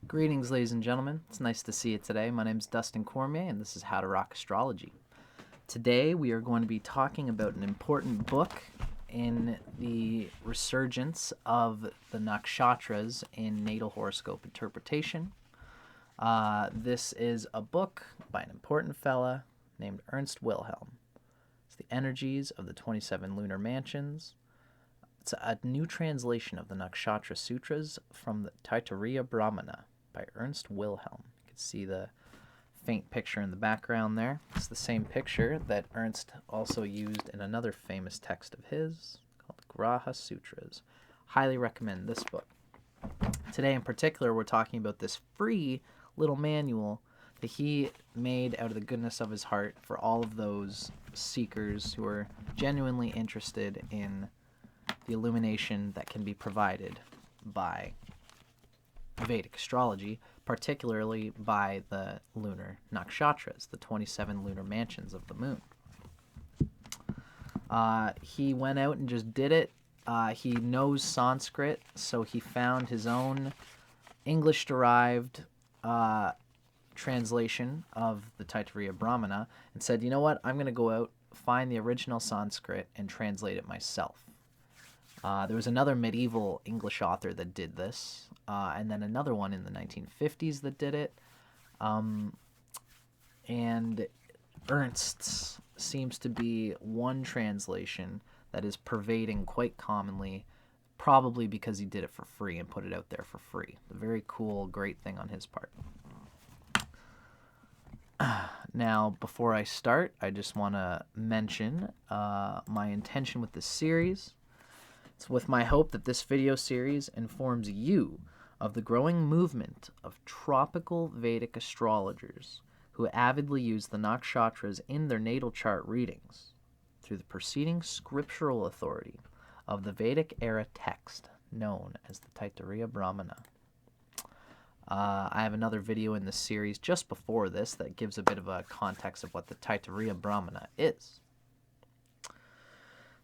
Greetings, ladies and gentlemen. It's nice to see you today. My name is Dustin Cormier, and this is How to Rock Astrology. Today, we are going to be talking about an important book in the resurgence of the nakshatras in natal horoscope interpretation. This is a book by an important fella named Ernst Wilhelm. It's the energies of the 27 lunar mansions. It's a new translation of the Nakshatra Sutras from the Taittiriya Brahmana by Ernst Wilhelm. You can see the faint picture in the background there. It's the same picture that Ernst also used in another famous text of his called Nakshatra Sutras. Highly recommend this book. Today in particular, we're talking about this free little manual that he made out of the goodness of his heart for all of those seekers who are genuinely interested in the illumination that can be provided by Vedic astrology, particularly by the lunar nakshatras, the 27 lunar mansions of the moon. He went out and just did it. He knows Sanskrit, so he found his own English-derived translation of the Taittiriya Brahmana and said, you know what, I'm going to go out, find the original Sanskrit, and translate it myself. There was another medieval English author that did this, and then another one in the 1950s that did it. And Ernst's seems to be one translation that is pervading quite commonly, probably because he did it for free and put it out there for free. A very cool, great thing on his part. Now, before I start, I just want to mention my intention with this series. It's with my hope that this video series informs you of the growing movement of tropical Vedic astrologers who avidly use the nakshatras in their natal chart readings through the preceding scriptural authority of the Vedic era text known as the Taittiriya Brahmana. I have another video in this series just before this that gives a bit of a context of what the Taittiriya Brahmana is.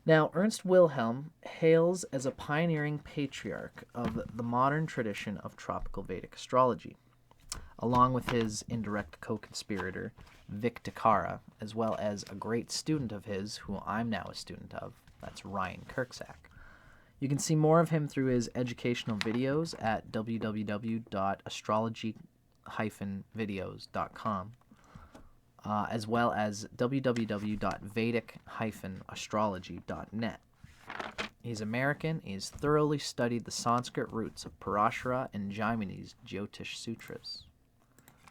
Now, Ernst Wilhelm hails as a pioneering patriarch of the modern tradition of tropical Vedic astrology, along with his indirect co-conspirator, Vedic Taitiriya, as well as a great student of his, who I'm now a student of. That's RYAN KURCZAK'S. You can see more of him through his educational videos at www.astrology-videos.com. As well as www.vedic-astrology.net. He's American. He's thoroughly studied the Sanskrit roots of Parashara and Jaimini's Jyotish Sutras.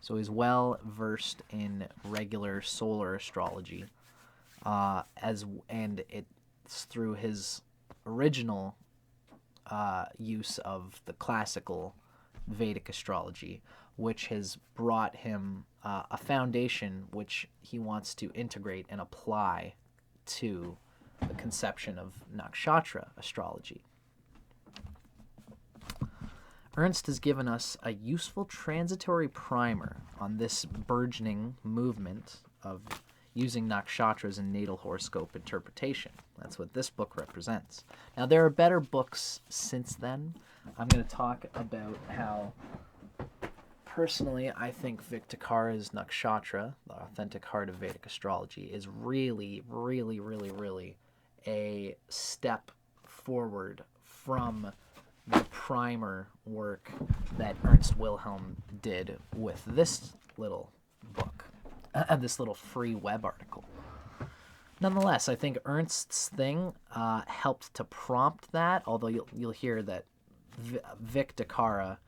So he's well versed in regular solar astrology, and it's through his original use of the classical Vedic astrology, which has brought him a foundation which he wants to integrate and apply to the conception of nakshatra astrology. Ernst has given us a useful transitory primer on this burgeoning movement of using nakshatras in natal horoscope interpretation. That's what this book represents. Now, there are better books since then. I'm going to talk about how, personally, I think Vedic Taitiriya's Nakshatra, the authentic heart of Vedic astrology, is really, really, really, really a step forward from the primer work that Ernst Wilhelm did with this little book, this little free web article. Nonetheless, I think Ernst's thing helped to prompt that, although you'll hear that Vedic Taitiriya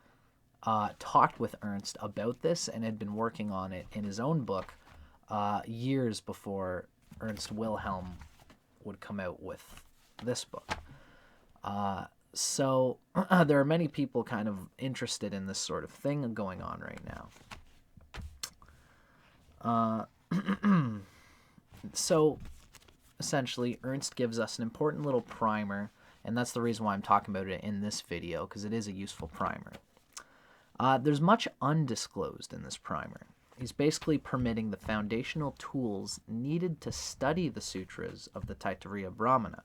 talked with Ernst about this and had been working on it in his own book years before Ernst Wilhelm would come out with this book. So there are many people kind of interested in this sort of thing going on right now. So essentially, Ernst gives us an important little primer, and that's the reason why I'm talking about it in this video, because it is a useful primer. There's much undisclosed in this primer. He's basically permitting the foundational tools needed to study the sutras of the Taittiriya Brahmana,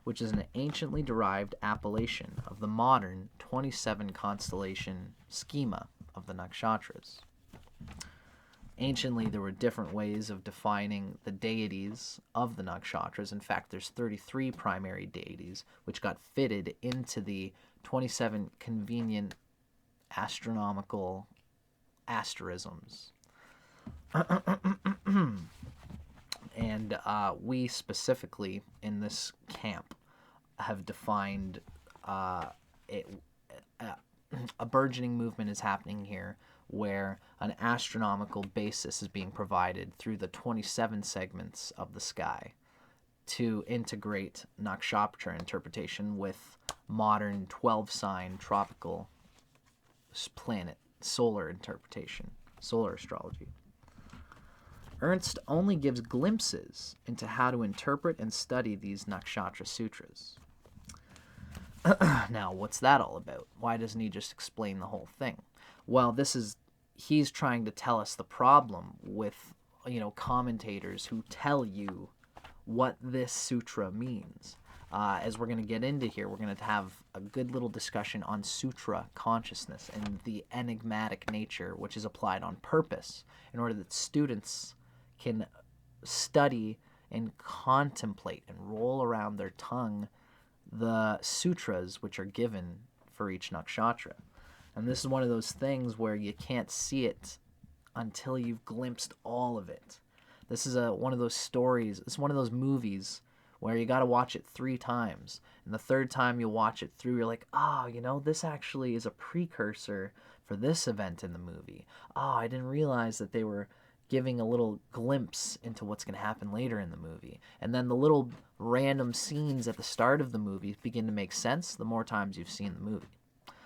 which is an anciently derived appellation of the modern 27 constellation schema of of the nakshatras. Anciently, there were different ways of defining the deities of the nakshatras. In fact, there's 33 primary deities, which got fitted into the 27 convenient astronomical asterisms. And we specifically, in this camp, have defined a burgeoning movement is happening here where an astronomical basis is being provided through the 27 segments of the sky to integrate nakshatra interpretation with modern 12-sign tropical planet solar interpretation, solar astrology. Ernst only gives glimpses into how to interpret and study these Nakshatra Sutras. Now, what's that all about? Why doesn't he just explain the whole thing? Well, he's trying to tell us the problem with, commentators who tell you what this sutra means. As we're going to get into here, we're going to have a good little discussion on sutra consciousness and the enigmatic nature, which is applied on purpose in order that students can study and contemplate and roll around their tongue the sutras which are given for each nakshatra. And this is one of those things where you can't see it until you've glimpsed all of it. This is one of those stories, it's one of those movies where you got to watch it 3 times. And the third time you watch it through, you're like, this actually is a precursor for this event in the movie. I didn't realize that they were giving a little glimpse into what's going to happen later in the movie. And then the little random scenes at the start of the movie begin to make sense the more times you've seen the movie.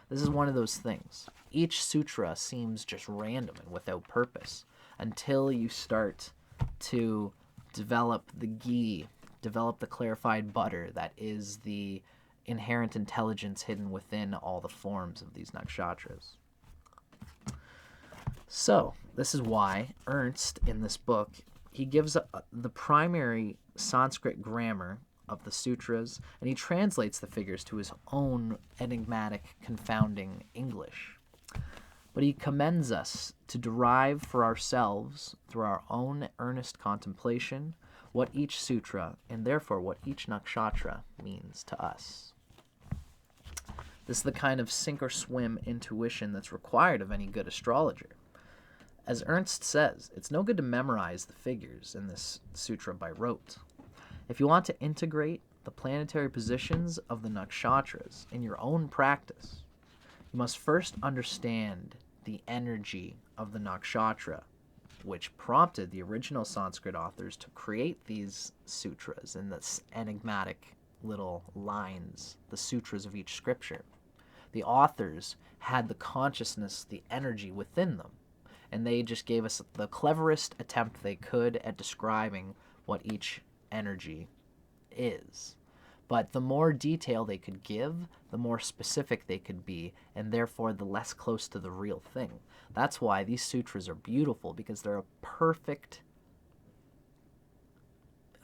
This is one of those things. Each sutra seems just random and without purpose until you start to develop the ghee, develop the clarified butter that is the inherent intelligence hidden within all the forms of these nakshatras. So, this is why Ernst, in this book, he gives the primary Sanskrit grammar of the sutras, and he translates the figures to his own enigmatic, confounding English. But he commends us to derive for ourselves, through our own earnest contemplation, what each sutra, and therefore what each nakshatra, means to us. This is the kind of sink-or-swim intuition that's required of any good astrologer. As Ernst says, it's no good to memorize the figures in this sutra by rote. If you want to integrate the planetary positions of the nakshatras in your own practice, you must first understand the energy of the nakshatra, which prompted the original Sanskrit authors to create these sutras in this enigmatic little lines, the sutras of each scripture. The authors had the consciousness, the energy within them, and they just gave us the cleverest attempt they could at describing what each energy is. But the more detail they could give, the more specific they could be, and therefore the less close to the real thing. That's why these sutras are beautiful, because they're a perfect...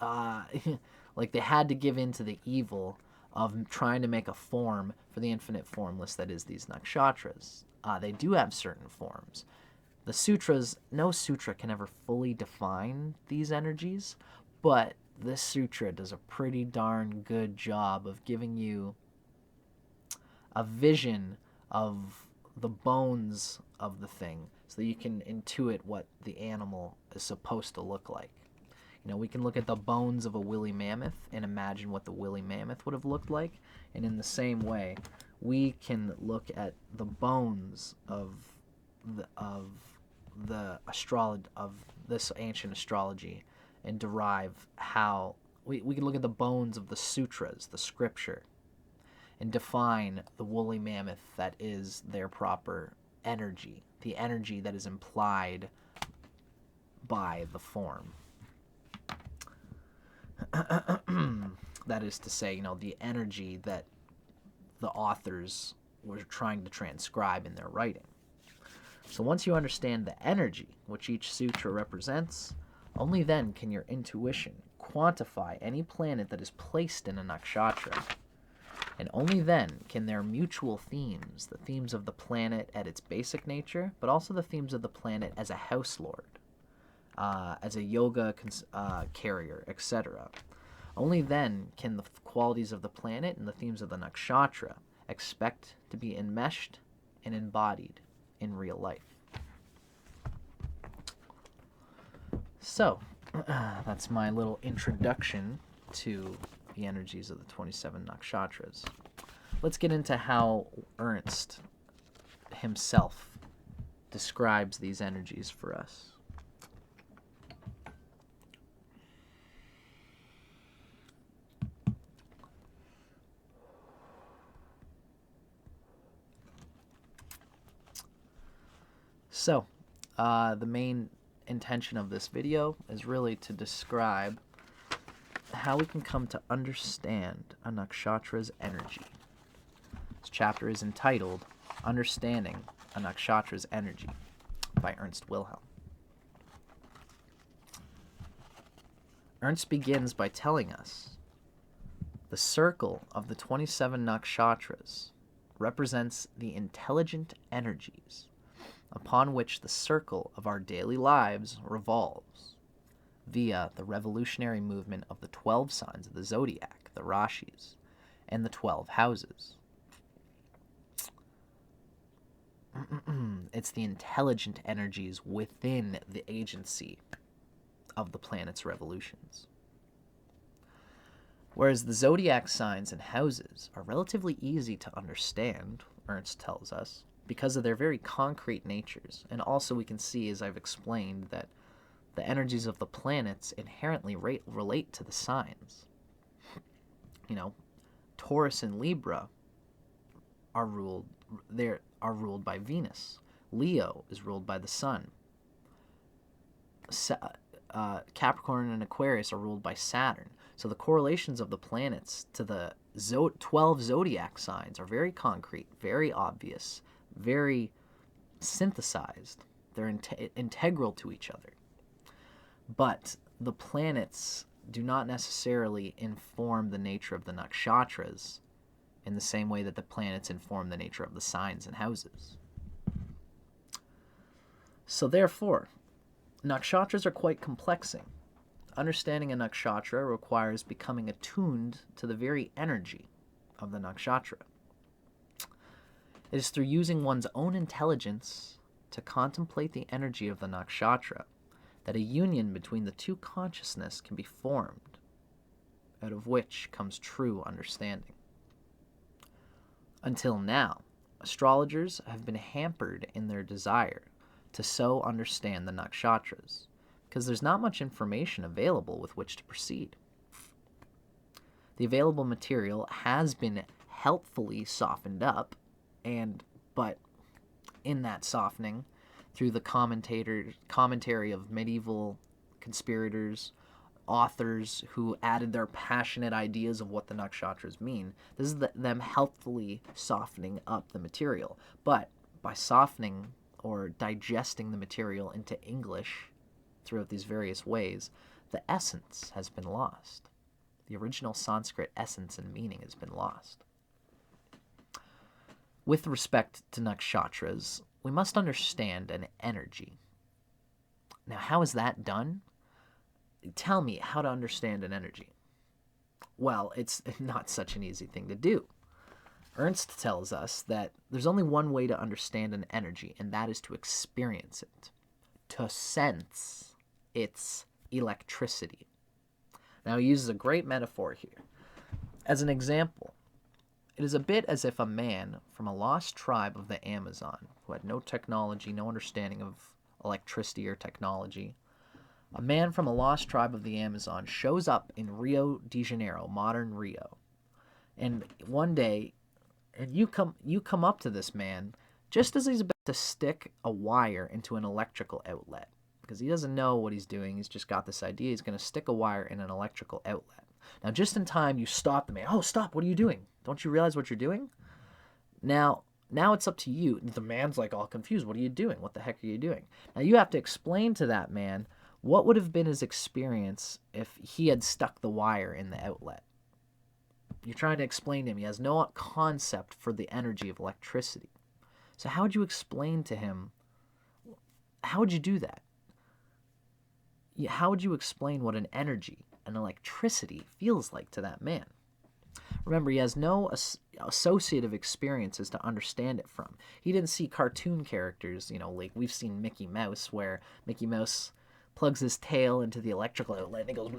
like they had to give in to the evil of trying to make a form for the infinite formless that is these nakshatras. They do have certain forms. The sutras, no sutra can ever fully define these energies, but this sutra does a pretty darn good job of giving you a vision of the bones of the thing so that you can intuit what the animal is supposed to look like. We can look at the bones of a woolly mammoth and imagine what the woolly mammoth would have looked like, and in the same way, we can look at the bones of this ancient astrology and derive how we can look at the bones of the sutras, the scripture, and define the woolly mammoth that is their proper energy, the energy that is implied by the form. That is to say, the energy that the authors were trying to transcribe in their writing. So once you understand the energy which each sutra represents, only then can your intuition quantify any planet that is placed in a nakshatra. And only then can their mutual themes, the themes of the planet at its basic nature, but also the themes of the planet as a house lord, as a yoga carrier, etc. Only then can the qualities of the planet and the themes of the nakshatra expect to be enmeshed and embodied in real life. So, that's my little introduction to the energies of the 27 nakshatras. Let's get into how Ernst himself describes these energies for us. So, the main intention of this video is really to describe how we can come to understand a nakshatra's energy. This chapter is entitled Understanding a Nakshatra's Energy by Ernst Wilhelm. Ernst begins by telling us the circle of the 27 nakshatras represents the intelligent energies upon which the circle of our daily lives revolves via the revolutionary movement of the 12 signs of the zodiac, the Rashis, and the 12 houses. It's the intelligent energies within the agency of the planet's revolutions. Whereas the zodiac signs and houses are relatively easy to understand, Ernst tells us, because of their very concrete natures. And also we can see, as I've explained, that the energies of the planets inherently relate to the signs. You know, Taurus and Libra are ruled by Venus. Leo is ruled by the Sun. Capricorn and Aquarius are ruled by Saturn. So the correlations of the planets to the 12 zodiac signs are very concrete, very obvious, very synthesized. They're integral to each other. But the planets do not necessarily inform the nature of the nakshatras in the same way that the planets inform the nature of the signs and houses. So therefore, nakshatras are quite complexing. Understanding a nakshatra requires becoming attuned to the very energy of the nakshatra. It is through using one's own intelligence to contemplate the energy of the nakshatra that a union between the two consciousness can be formed, out of which comes true understanding. Until now, astrologers have been hampered in their desire to so understand the nakshatras, because there's not much information available with which to proceed. The available material has been helpfully softened up, but in that softening, through the commentary of medieval conspirators, authors who added their passionate ideas of what the nakshatras mean, this is them helpfully softening up the material. But by softening or digesting the material into English throughout these various ways, the essence has been lost. The original Sanskrit essence and meaning has been lost. With respect to nakshatras, we must understand an energy. Now, how is that done? Tell me how to understand an energy. Well, it's not such an easy thing to do. Ernst tells us that there's only one way to understand an energy, and that is to experience it, to sense its electricity. Now, he uses a great metaphor here. As an example, it is a bit as if a man from a lost tribe of the Amazon, who had no technology, no understanding of electricity or technology, a man from a lost tribe of the Amazon shows up in Rio de Janeiro, modern Rio, and one day, and you come up to this man just as he's about to stick a wire into an electrical outlet, because he doesn't know what he's doing. He's just got this idea. He's going to stick a wire in an electrical outlet. Now, just in time, you stop the man. Oh, stop! What are you doing? Don't you realize what you're doing? Now it's up to you. The man's like all confused. What are you doing? What the heck are you doing? Now you have to explain to that man what would have been his experience if he had stuck the wire in the outlet. You're trying to explain to him. He has no concept for the energy of electricity. So how would you explain to him? How would you do that? How would you explain what an energy, an electricity, feels like to that man? Remember, he has no associative experiences to understand it from. He didn't see cartoon characters, like we've seen Mickey Mouse, where Mickey Mouse plugs his tail into the electrical outlet and he goes,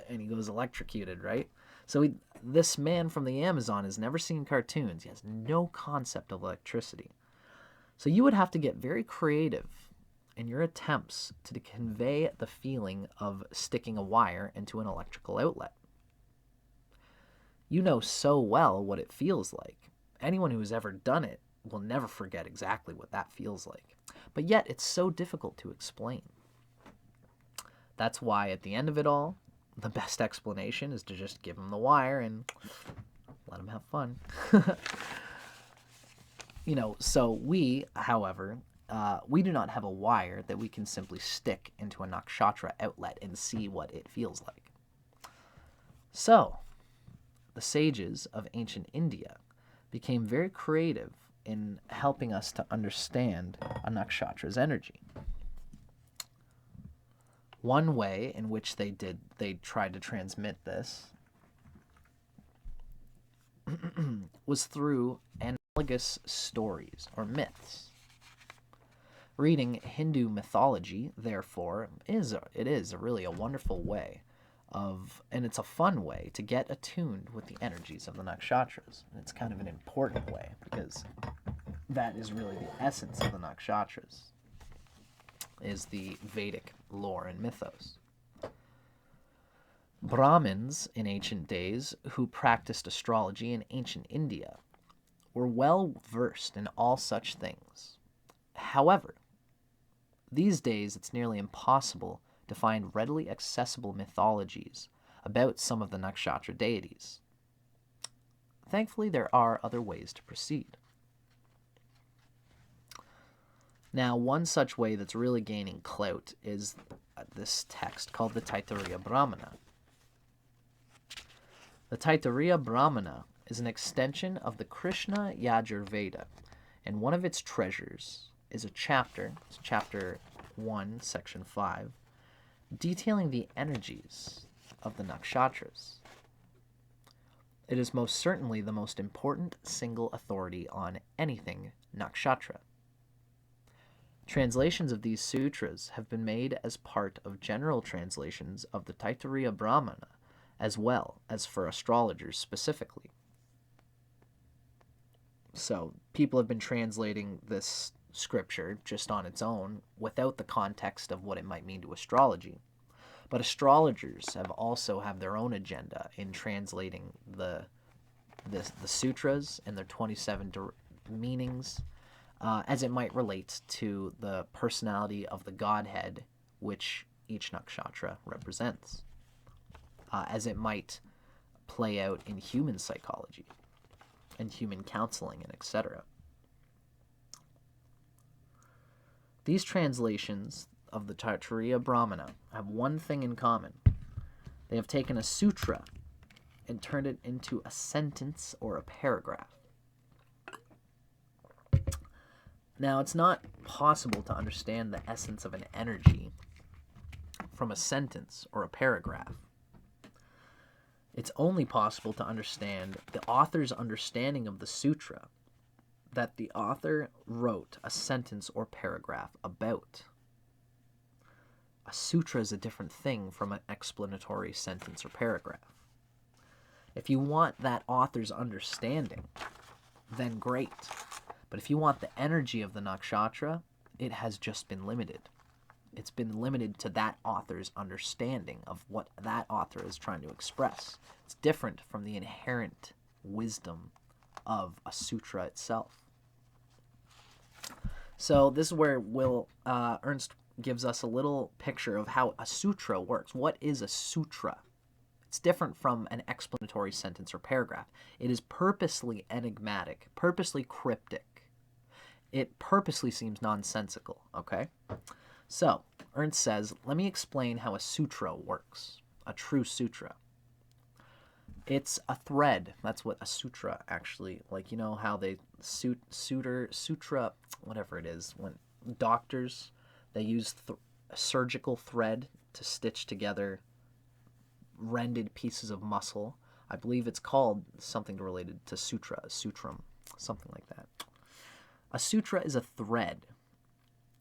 and he goes electrocuted, right? So this man from the Amazon has never seen cartoons. He has no concept of electricity. So you would have to get very creative in your attempts to convey the feeling of sticking a wire into an electrical outlet. You know so well what it feels like. Anyone who has ever done it will never forget exactly what that feels like. But yet it's so difficult to explain. That's why at the end of it all, the best explanation is to just give him the wire and let him have fun. So we, however, we do not have a wire that we can simply stick into a nakshatra outlet and see what it feels like. So, the sages of ancient India became very creative in helping us to understand a nakshatra's energy. One way in which they tried to transmit this was through analogous stories or myths. Reading Hindu mythology, therefore, is really a wonderful way and it's a fun way to get attuned with the energies of the nakshatras. And it's kind of an important way because that is really the essence of the nakshatras, is the Vedic lore and mythos. Brahmins in ancient days who practiced astrology in ancient India were well versed in all such things. However, these days it's nearly impossible to find readily accessible mythologies about some of the nakshatra deities. Thankfully, there are other ways to proceed. Now, one such way that's really gaining clout is this text called the Taittiriya Brahmana. The Taittiriya Brahmana is an extension of the Krishna Yajurveda, and one of its treasures is a chapter, it's chapter 1, section 5, detailing the energies of the nakshatras. It is most certainly the most important single authority on anything nakshatra. Translations of these sutras have been made as part of general translations of the Taittiriya Brahmana, as well as for astrologers specifically. So people have been translating this scripture just on its own without the context of what it might mean to astrology. But astrologers have their own agenda in translating the sutras and their 27 meanings as it might relate to the personality of the godhead which each nakshatra represents, as it might play out in human psychology and human counseling and etc. These translations of the Taittiriya Brahmana have one thing in common. They have taken a sutra and turned it into a sentence or a paragraph. Now, it's not possible to understand the essence of an energy from a sentence or a paragraph. It's only possible to understand the author's understanding of the sutra that the author wrote a sentence or paragraph about. A sutra is a different thing from an explanatory sentence or paragraph. If you want that author's understanding, then great. But if you want the energy of the nakshatra, it has just been limited. It's been limited to that author's understanding of what that author is trying to express. It's different from the inherent wisdom of a sutra itself. So this is where Ernst gives us a little picture of how a sutra works. What is a sutra? It's different from an explanatory sentence or paragraph. It is purposely enigmatic, purposely cryptic. It purposely seems nonsensical, okay? So, Ernst says, let me explain how a sutra works, a true sutra. It's a thread. That's what a sutra actually, like, you know how they sutra, whatever it is, when doctors, they use surgical thread to stitch together rended pieces of muscle. I believe it's called something related to sutram, something like that. A sutra is a thread.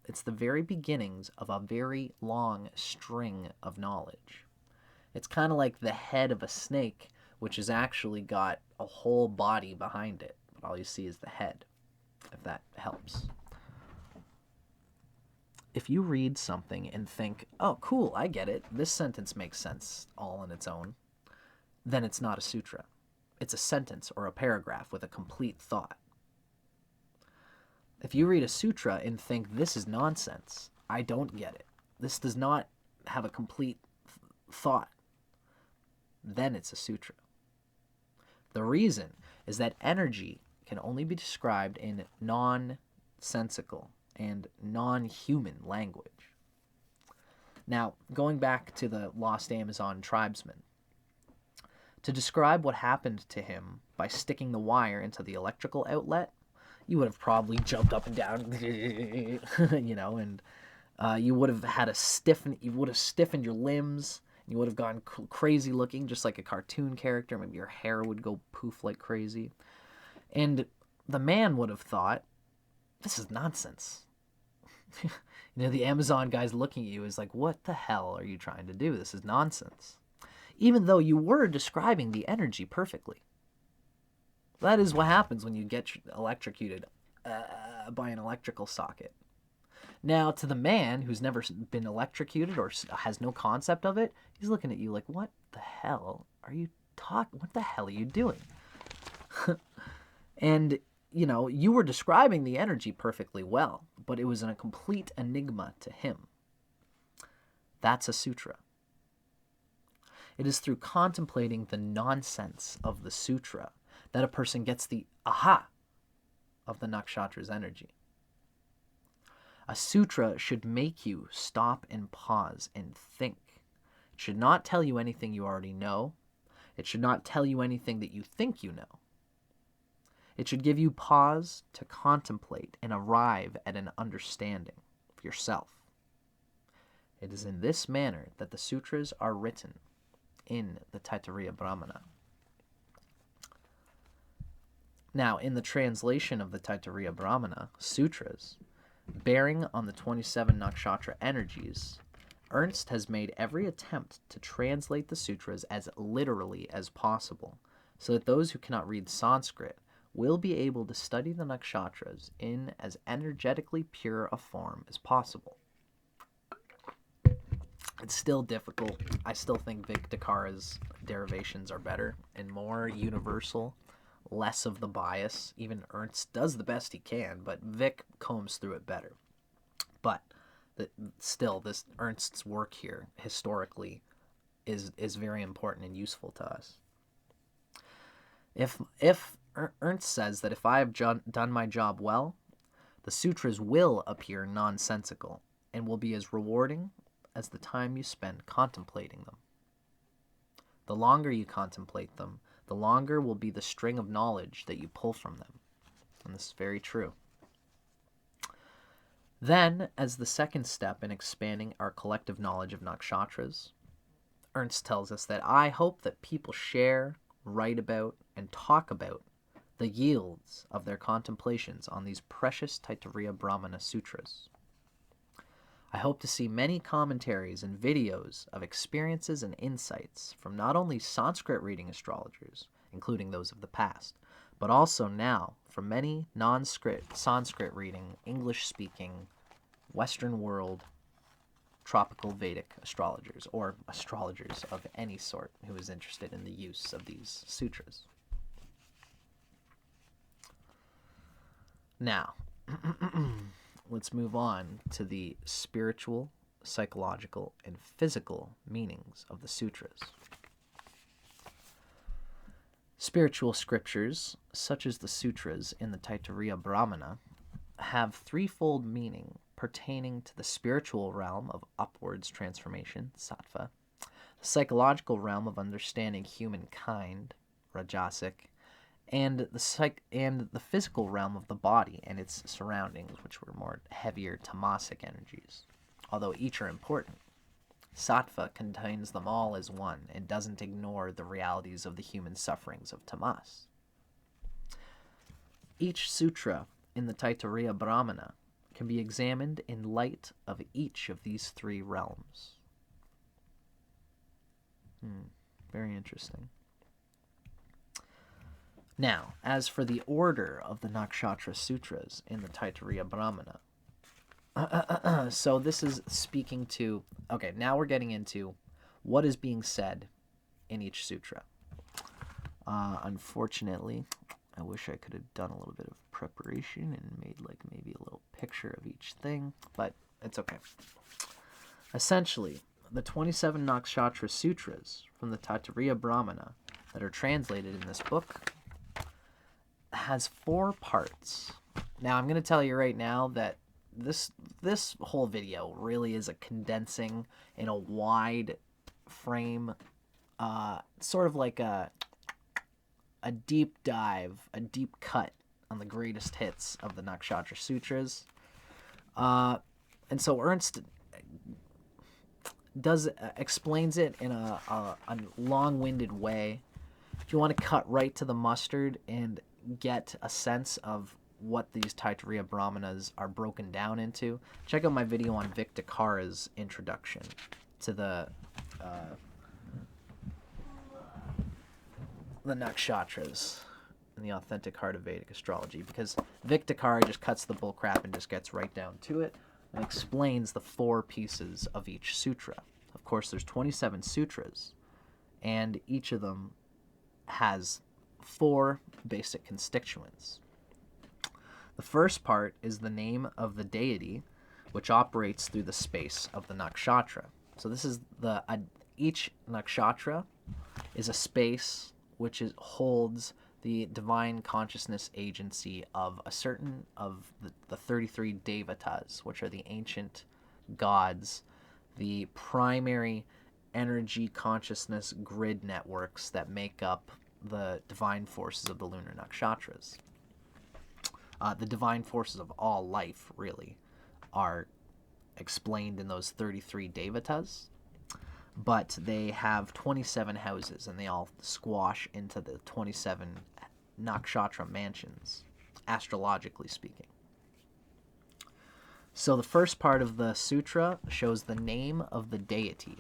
It's the very beginnings of a very long string of knowledge. It's kind of like the head of a snake, which has actually got a whole body behind it, but all you see is the head, if that helps. If you read something and think, oh, cool, I get it, this sentence makes sense all on its own, then it's not a sutra. It's a sentence or a paragraph with a complete thought. If you read a sutra and think, this is nonsense, I don't get it, this does not have a complete thought, then it's a sutra. The reason is that energy can only be described in nonsensical and non-human language. Now, going back to the lost Amazon tribesman, to describe what happened to him by sticking the wire into the electrical outlet, you would have probably jumped up and down, you know, and you would have had you would have stiffened your limbs, you would have gone crazy looking, just like a cartoon character. Maybe your hair would go poof like crazy. And the man would have thought, this is nonsense. You know, the Amazon guy's looking at you is like, what the hell are you trying to do? This is nonsense. Even though you were describing the energy perfectly. That is what happens when you get electrocuted by an electrical socket. Now, to the man who's never been electrocuted or has no concept of it, he's looking at you like, what the hell are you talking? What the hell are you doing? And, you know, you were describing the energy perfectly well, but it was a complete enigma to him. That's a sutra. It is through contemplating the nonsense of the sutra that a person gets the aha of the nakshatra's energy. A sutra should make you stop and pause and think. It should not tell you anything you already know. It should not tell you anything that you think you know. It should give you pause to contemplate and arrive at an understanding of yourself. It is in this manner that the sutras are written in the Taittiriya Brahmana. Now, in the translation of the Taittiriya Brahmana sutras, bearing on the 27 nakshatra energies, Ernst has made every attempt to translate the sutras as literally as possible, so that those who cannot read Sanskrit will be able to study the nakshatras in as energetically pure a form as possible. It's still difficult. I still think Vedic Taitiriya's derivations are better and more universal, less of the bias. Even Ernst does the best he can, but Vic combs through it better. But still, this Ernst's work here, historically, is very important and useful to us. If Ernst says that if I have done my job well, the sutras will appear nonsensical and will be as rewarding as the time you spend contemplating them. The longer you contemplate them, the longer will be the string of knowledge that you pull from them. And this is very true. Then, as the second step in expanding our collective knowledge of nakshatras, Ernst tells us that I hope that people share, write about, and talk about the yields of their contemplations on these precious Taittiriya Brahmana sutras. I hope to see many commentaries and videos of experiences and insights from not only Sanskrit reading astrologers, including those of the past, but also now from many Sanskrit reading, English-speaking, Western world, Tropical Vedic astrologers, or astrologers of any sort who is interested in the use of these sutras. Now, let's move on to the spiritual, psychological, and physical meanings of the sutras. Spiritual scriptures, such as the sutras in the Taittiriya Brahmana, have threefold meaning pertaining to the spiritual realm of upwards transformation, sattva, psychological realm of understanding humankind, Rajasic, and the physical realm of the body and its surroundings, which were more heavier tamasic energies, although each are important. Sattva contains them all as one and doesn't ignore the realities of the human sufferings of tamas. Each sutra in the Taittiriya Brahmana can be examined in light of each of these three realms. Very interesting. Now, as for the order of the Nakshatra Sutras in the Taittiriya Brahmana, so this is speaking to, okay, now we're getting into what is being said in each sutra. Unfortunately, I wish I could have done a little bit of preparation and made like maybe a little picture of each thing, but it's okay. Essentially, the 27 Nakshatra Sutras from the Taittiriya Brahmana that are translated in this book has 4 parts. Now, I'm going to tell you right now that this whole video really is a condensing in a wide frame, sort of like a deep dive, a deep cut on the greatest hits of the Nakshatra Sutras. And so Ernst explains it in a long-winded way. If you want to cut right to the mustard and get a sense of what these Taittiriya Brahmanas are broken down into, check out my video on Vedic Taitiriya's introduction to the Nakshatras and the authentic heart of Vedic astrology, because Vedic Taitiriya just cuts the bullcrap and just gets right down to it and explains the 4 pieces of each sutra. Of course, there's 27 sutras, and each of them has 4 basic constituents. The first part is the name of the deity, which operates through the space of the nakshatra. So this is each nakshatra is a space which holds the divine consciousness agency of a certain of the 33 devatas, which are the ancient gods, the primary energy consciousness grid networks that make up the divine forces of the lunar nakshatras. The divine forces of all life, really, are explained in those 33 devatas, but they have 27 houses, and they all squash into the 27 nakshatra mansions, astrologically speaking. So the first part of the sutra shows the name of the deity.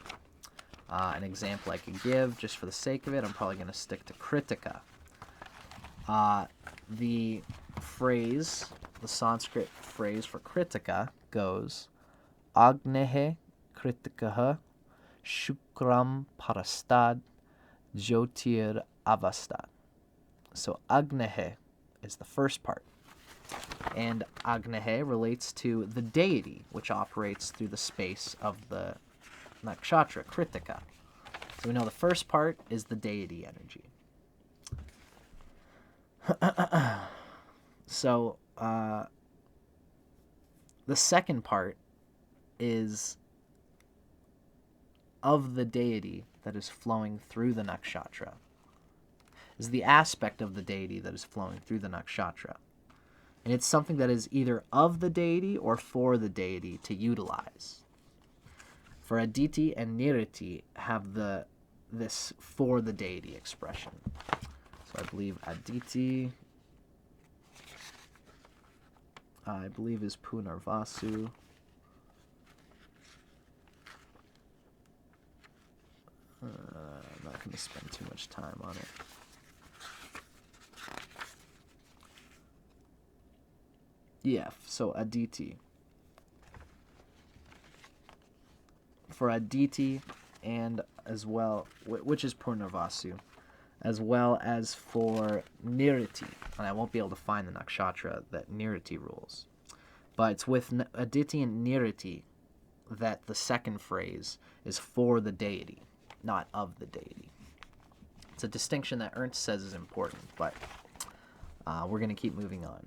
An example I could give, just for the sake of it, I'm probably going to stick to Kritika. The phrase, the Sanskrit phrase for Kritika goes, Agnehe Kritikaha Shukram Parastad Jyotir Avastad. So Agnehe is the first part. And Agnehe relates to the deity, which operates through the space of the nakshatra, Kritika. So we know the first part is the deity energy. So the second part is of the deity that is flowing through the nakshatra. Is the aspect of the deity that is flowing through the nakshatra. And it's something that is either of the deity or for the deity to utilize. For Aditi and Niriti have this for the deity expression. So I believe Aditi, I believe, is Punarvasu. I'm not going to spend too much time on it. Yeah, so Aditi. For Aditi, and as well, which is Purnavasu, as well as for Niriti. And I won't be able to find the nakshatra that Niriti rules. But it's with Aditi and Niriti that the second phrase is for the deity, not of the deity. It's a distinction that Ernst says is important, but we're going to keep moving on.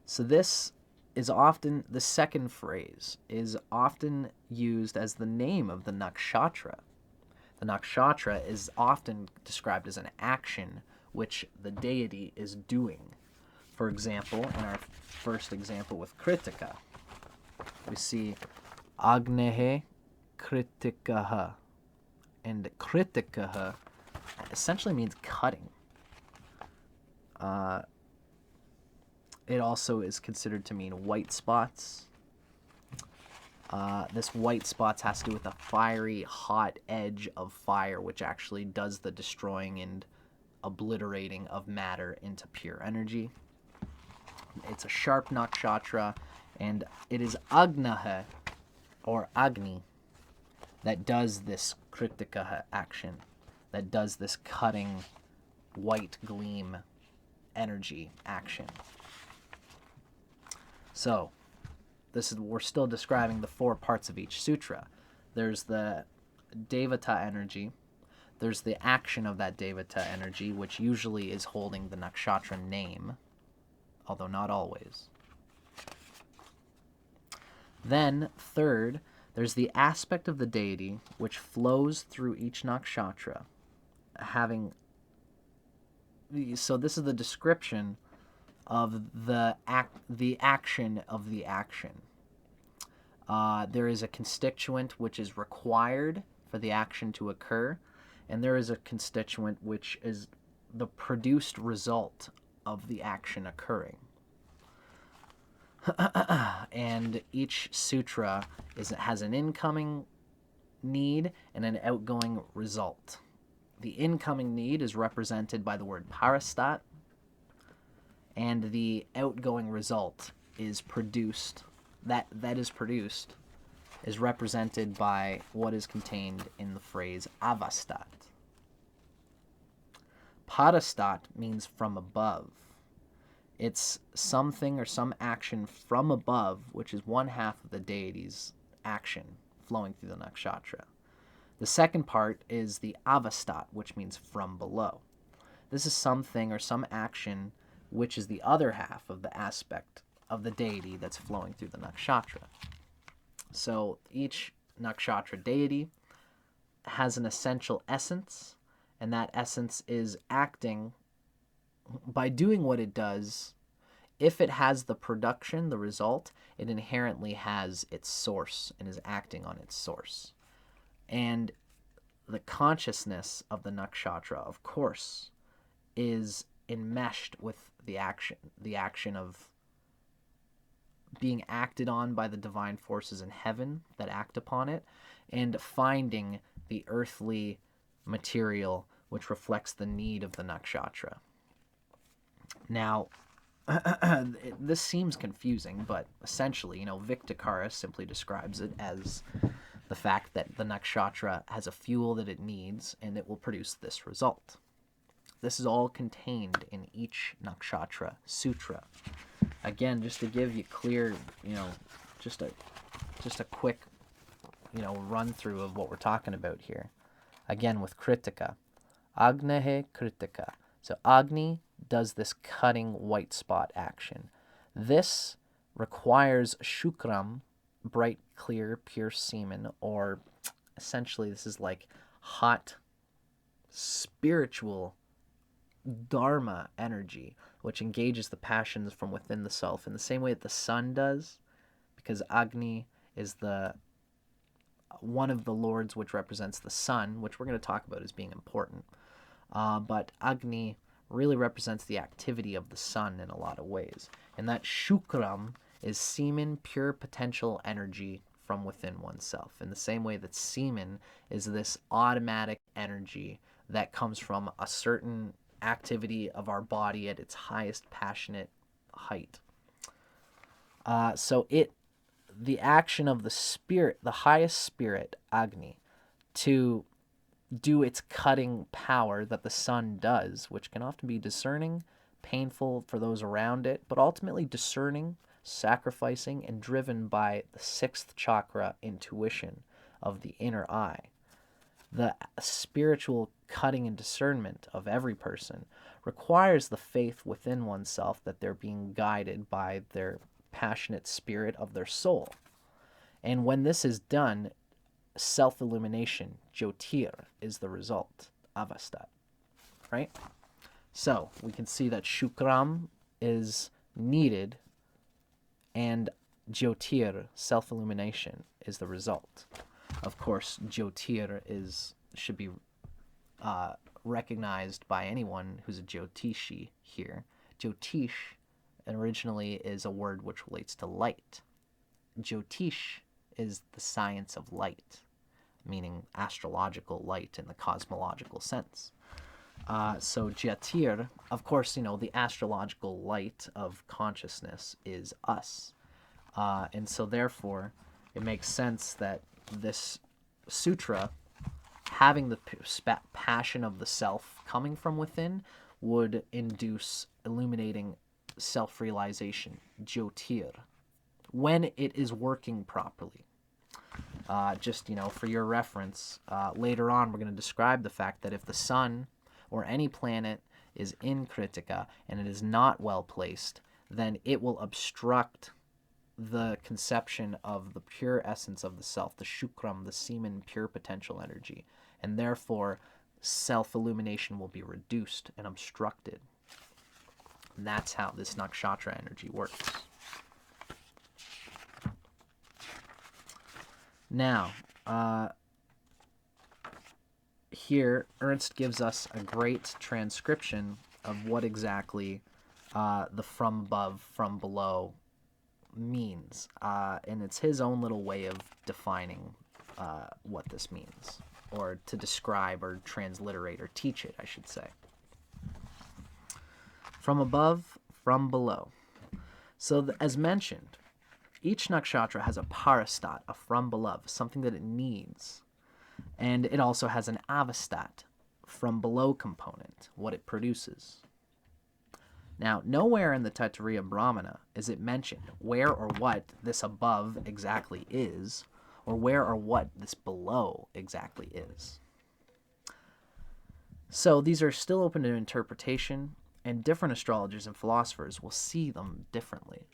So this is often, the second phrase is often used as the name of the nakshatra The nakshatra is often described as an action which the deity is doing. For example, in our first example with Kritika, we see Agnehe Kritikaha. And Kritikaha essentially means cutting. It also is considered to mean white spots. This white spots has to do with a fiery, hot edge of fire, which actually does the destroying and obliterating of matter into pure energy. It's a sharp nakshatra, and it is Agnaha, or Agni, that does this Kritikaha action, that does this cutting, white gleam energy action. So, we're still describing the 4 parts of each sutra. There's the Devata energy, there's the action of that Devata energy, which usually is holding the nakshatra name, although not always. Then, third, there's the aspect of the deity which flows through each nakshatra, so this is the description of the action of the action. There is a constituent which is required for the action to occur, and there is a constituent which is the produced result of the action occurring. And each sutra has an incoming need and an outgoing result. The incoming need is represented by the word parastat, and the outgoing result is produced. That is represented by what is contained in the phrase avastat. Parastat means from above. It's something or some action from above, which is one half of the deity's action flowing through the nakshatra. The second part is the avastat, which means from below. This is something or some action which is the other half of the aspect of the deity that's flowing through the nakshatra. So each nakshatra deity has an essential essence, and that essence is acting by doing what it does. If it has the production, the result, it inherently has its source and is acting on its source. And the consciousness of the nakshatra, of course, is enmeshed with the action of being acted on by the divine forces in heaven that act upon it, and finding the earthly material which reflects the need of the nakshatra. Now, this seems confusing, but essentially, Victakara simply describes it as the fact that the nakshatra has a fuel that it needs, and it will produce this result. This is all contained in each nakshatra sutra. Again, just to give you clear, just a quick, run through of what we're talking about here. Again, with Kritika, Agnehe Kritika. So Agni does this cutting white spot action. This requires shukram, bright, clear, pure semen, or essentially this is like hot, spiritual dharma energy, which engages the passions from within the self in the same way that the sun does, because Agni is one of the lords which represents the sun, which we're going to talk about as being important. But Agni really represents the activity of the sun in a lot of ways. And that shukram is semen, pure potential energy from within oneself, in the same way that semen is this automatic energy that comes from a certain activity of our body at its highest passionate height. So the action of the spirit, the highest spirit, Agni, to do its cutting power that the sun does, which can often be discerning, painful for those around it, but ultimately discerning, sacrificing, and driven by the 6th chakra intuition of the inner eye. The spiritual cutting and discernment of every person requires the faith within oneself that they're being guided by their passionate spirit of their soul. And when this is done, self-illumination, Jyotir, is the result, Avastat, right? So we can see that Shukram is needed and Jyotir, self-illumination, is the result. Of course, Jyotir should be recognized by anyone who's a Jyotishi here. Jyotish originally is a word which relates to light. Jyotish is the science of light, meaning astrological light in the cosmological sense. So Jyotir, of course, the astrological light of consciousness is us. And so therefore, it makes sense that this sutra, having the passion of the self coming from within, would induce illuminating self-realization, Jyotir, when it is working properly. Just, for your reference, later on we're going to describe the fact that if the sun or any planet is in Kritika and it is not well placed, then it will obstruct the conception of the pure essence of the self, the Shukram, the semen, pure potential energy, and therefore self-illumination will be reduced and obstructed. And that's how this nakshatra energy works. Now, here Ernst gives us a great transcription of what exactly the from above, from below means. And it's his own little way of defining what this means, or to describe or transliterate or teach it, I should say. From above, from below. So as mentioned, each nakshatra has a parastat, a from below, something that it needs. And it also has an avastat, from below component, what it produces. Now, nowhere in the Taittiriya Brahmana is it mentioned where or what this above exactly is, or where or what this below exactly is. So these are still open to interpretation, and different astrologers and philosophers will see them differently.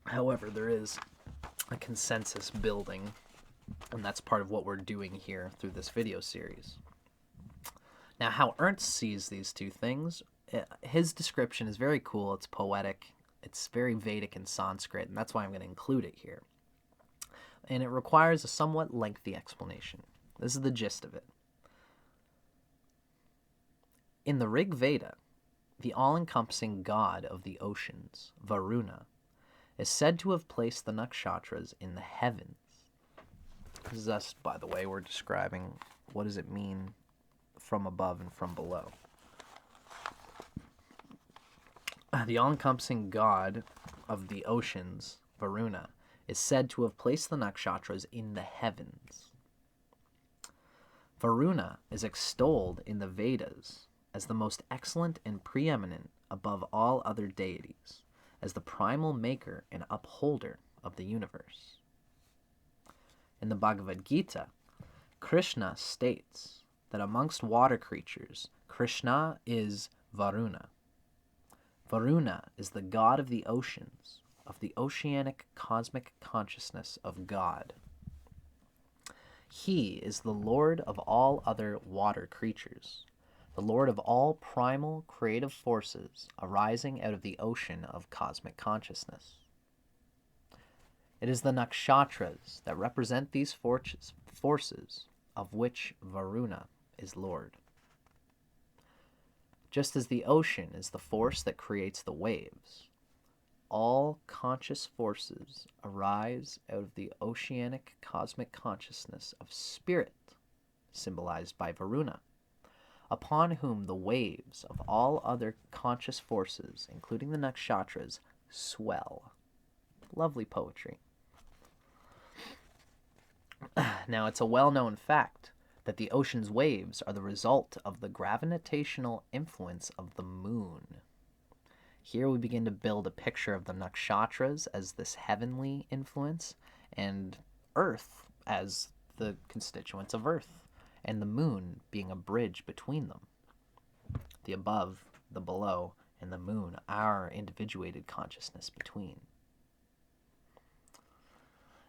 However, there is a consensus building, and that's part of what we're doing here through this video series. Now, how Ernst sees these two things, his description is very cool. It's poetic. It's very Vedic and Sanskrit, and that's why I'm going to include it here. And it requires a somewhat lengthy explanation. This is the gist of it. In the Rig Veda, the all-encompassing god of the oceans, Varuna, is said to have placed the nakshatras in the heavens. This is us, by the way, we're describing what does it mean from above and from below. The all-encompassing god of the oceans, Varuna, is said to have placed the nakshatras in the heavens. Varuna is extolled in the Vedas as the most excellent and preeminent above all other deities, as the primal maker and upholder of the universe. In the Bhagavad Gita, Krishna states that amongst water creatures, Krishna is Varuna. Varuna is the god of the oceans, of the oceanic cosmic consciousness of God. He is the lord of all other water creatures, the lord of all primal creative forces arising out of the ocean of cosmic consciousness. It is the nakshatras that represent these forces of which Varuna is lord. Just as the ocean is the force that creates the waves, all conscious forces arise out of the oceanic cosmic consciousness of spirit, symbolized by Varuna, upon whom the waves of all other conscious forces, including the nakshatras, swell. Lovely poetry. Now, it's a well-known fact that the ocean's waves are the result of the gravitational influence of the moon. Here we begin to build a picture of the nakshatras as this heavenly influence, and Earth as the constituents of Earth, and the moon being a bridge between them. The above, the below, and the moon, our individuated consciousness between.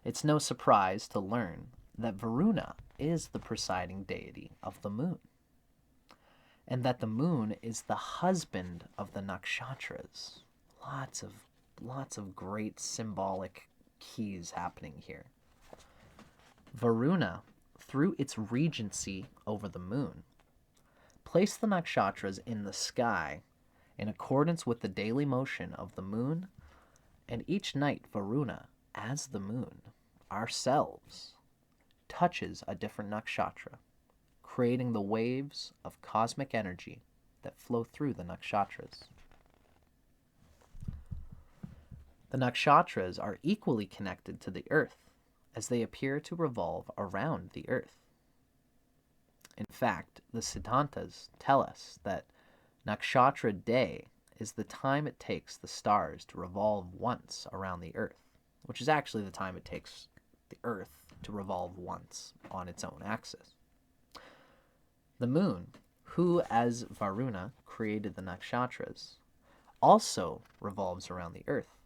It's no surprise to learn that Varuna is the presiding deity of the moon, and that the moon is the husband of the nakshatras. Lots of great symbolic keys happening here. Varuna, through its regency over the moon, placed the nakshatras in the sky in accordance with the daily motion of the moon, and each night Varuna, as the moon, ourselves, touches a different nakshatra, creating the waves of cosmic energy that flow through the nakshatras. The nakshatras are equally connected to the earth, as they appear to revolve around the earth. In fact, the Siddhantas tell us that nakshatra day is the time it takes the stars to revolve once around the earth, which is actually the time it takes the earth to revolve once on its own axis. The moon, who as Varuna created the nakshatras, also revolves around the earth.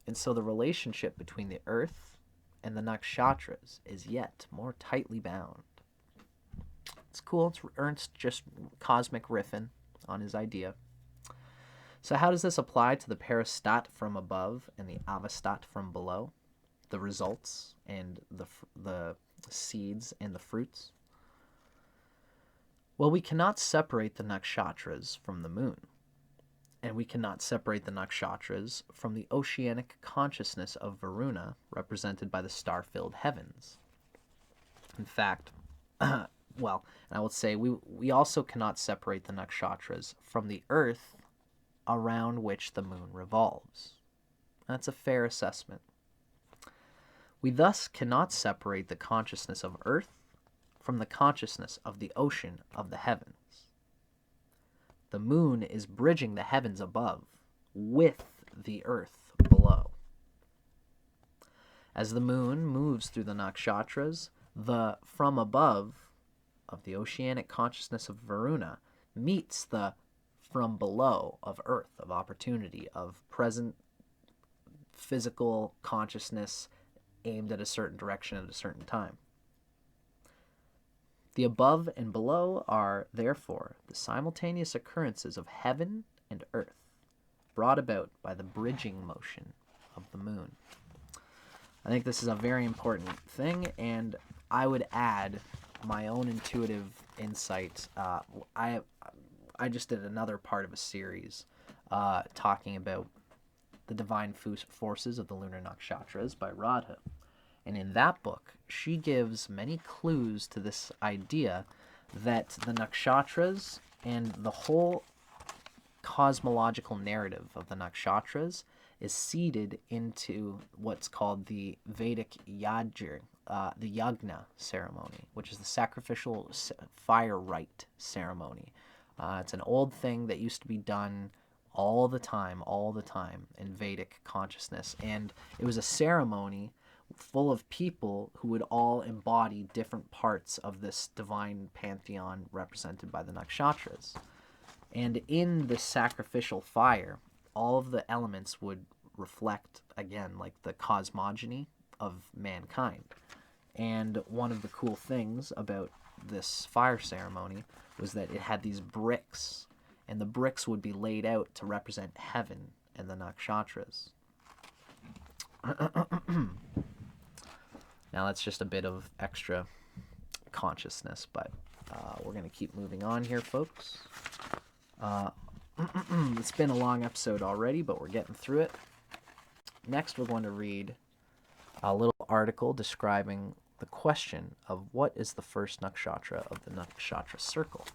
And so the relationship between the earth and the nakshatras is yet more tightly bound. It's cool. It's Ernst just cosmic riffing on his idea. So how does this apply to the peristat from above and the avastat from below? The results and the seeds and the fruits? Well, we cannot separate the nakshatras from the moon, and we cannot separate the nakshatras from the oceanic consciousness of Varuna, represented by the star-filled heavens. In fact, well, and I would say we also cannot separate the nakshatras from the earth around which the moon revolves. That's a fair assessment. We thus cannot separate the consciousness of earth from the consciousness of the ocean of the heavens. The moon is bridging the heavens above with the earth below. As the moon moves through the nakshatras, the from above of the oceanic consciousness of Varuna meets the from below of earth, of opportunity, of present physical consciousness aimed at a certain direction at a certain time. The above and below are, therefore, the simultaneous occurrences of heaven and earth, brought about by the bridging motion of the moon. I think this is a very important thing, and I would add my own intuitive insight. I just did another part of a series talking about the divine forces of the lunar nakshatras by Radha. And in that book, she gives many clues to this idea that the nakshatras and the whole cosmological narrative of the nakshatras is seeded into what's called the Vedic the yagna ceremony, which is the sacrificial fire rite ceremony. It's an old thing that used to be done all the time in Vedic consciousness. And it was a ceremony full of people who would all embody different parts of this divine pantheon represented by the nakshatras. And in this sacrificial fire, all of the elements would reflect, again, like the cosmogony of mankind. And one of the cool things about this fire ceremony was that it had these bricks, and the bricks would be laid out to represent heaven and the nakshatras. Now that's just a bit of extra consciousness, but we're going to keep moving on here, folks. It's been a long episode already, but we're getting through it. Next, we're going to read a little article describing the question of what is the first nakshatra of the nakshatra circle.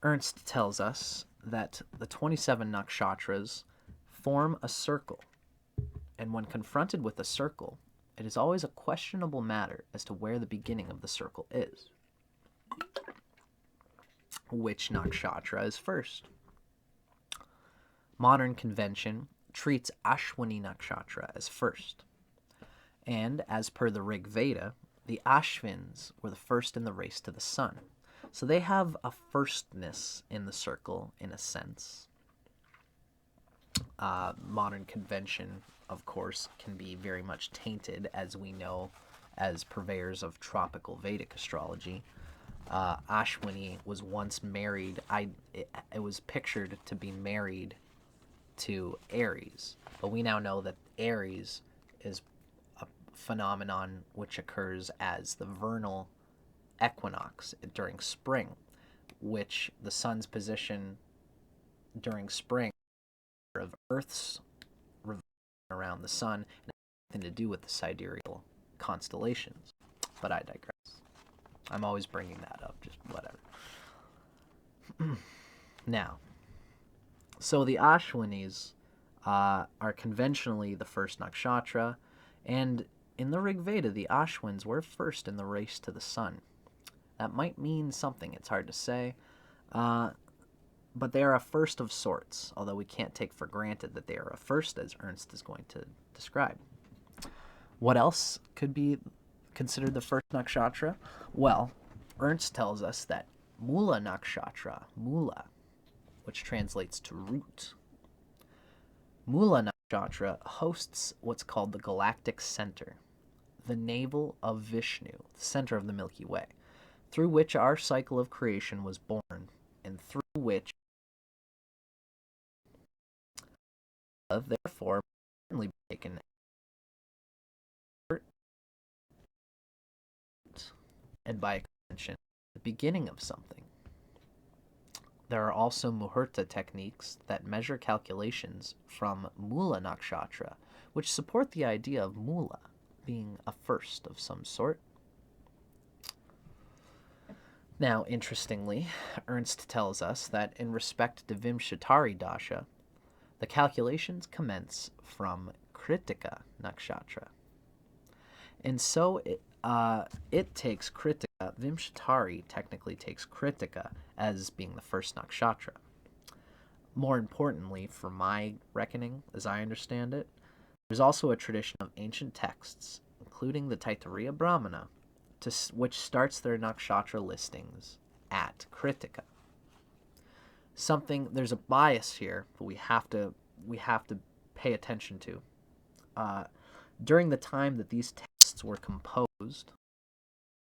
Ernst tells us that the 27 nakshatras form a circle, and when confronted with a circle, it is always a questionable matter as to where the beginning of the circle is. Which nakshatra is first? Modern convention treats Ashwini nakshatra as first, and as per the Rig Veda, the Ashvins were the first in the race to the sun. So they have a firstness in the circle, in a sense. Modern convention, of course, can be very much tainted, as we know, as purveyors of tropical Vedic astrology. Ashwini was once married. It was pictured to be married to Aries, but we now know that Aries is a phenomenon which occurs as the vernal equinox during spring, which the sun's position during spring of Earth's revolution around the sun and has nothing to do with the sidereal constellations. But I digress. I'm always bringing that up, just whatever. Now, so the Ashwinis are conventionally the first nakshatra, and in the Rig Veda, the Ashwins were first in the race to the sun. That might mean something, it's hard to say, but they are a first of sorts, although we can't take for granted that they are a first, as Ernst is going to describe. What else could be considered the first nakshatra? Well, Ernst tells us that Mula Nakshatra, Mula, which translates to root. Mula Nakshatra hosts what's called the galactic center, the navel of Vishnu, the center of the Milky Way, through which our cycle of creation was born, and through which, therefore, certainly be taken and by extension, the beginning of something. There are also muhurta techniques that measure calculations from Mula Nakshatra, which support the idea of Mula being a first of some sort. Now, interestingly, Ernst tells us that in respect to Vimshatari Dasha, the calculations commence from Kritika Nakshatra. And so it takes Kritika, Vimshatari technically takes Kritika as being the first nakshatra. More importantly, for my reckoning, as I understand it, there's also a tradition of ancient texts, including the Taittiriya Brahmana, which starts their nakshatra listings at Kritika. There's a bias here, but we have to pay attention to. During the time that these texts were composed,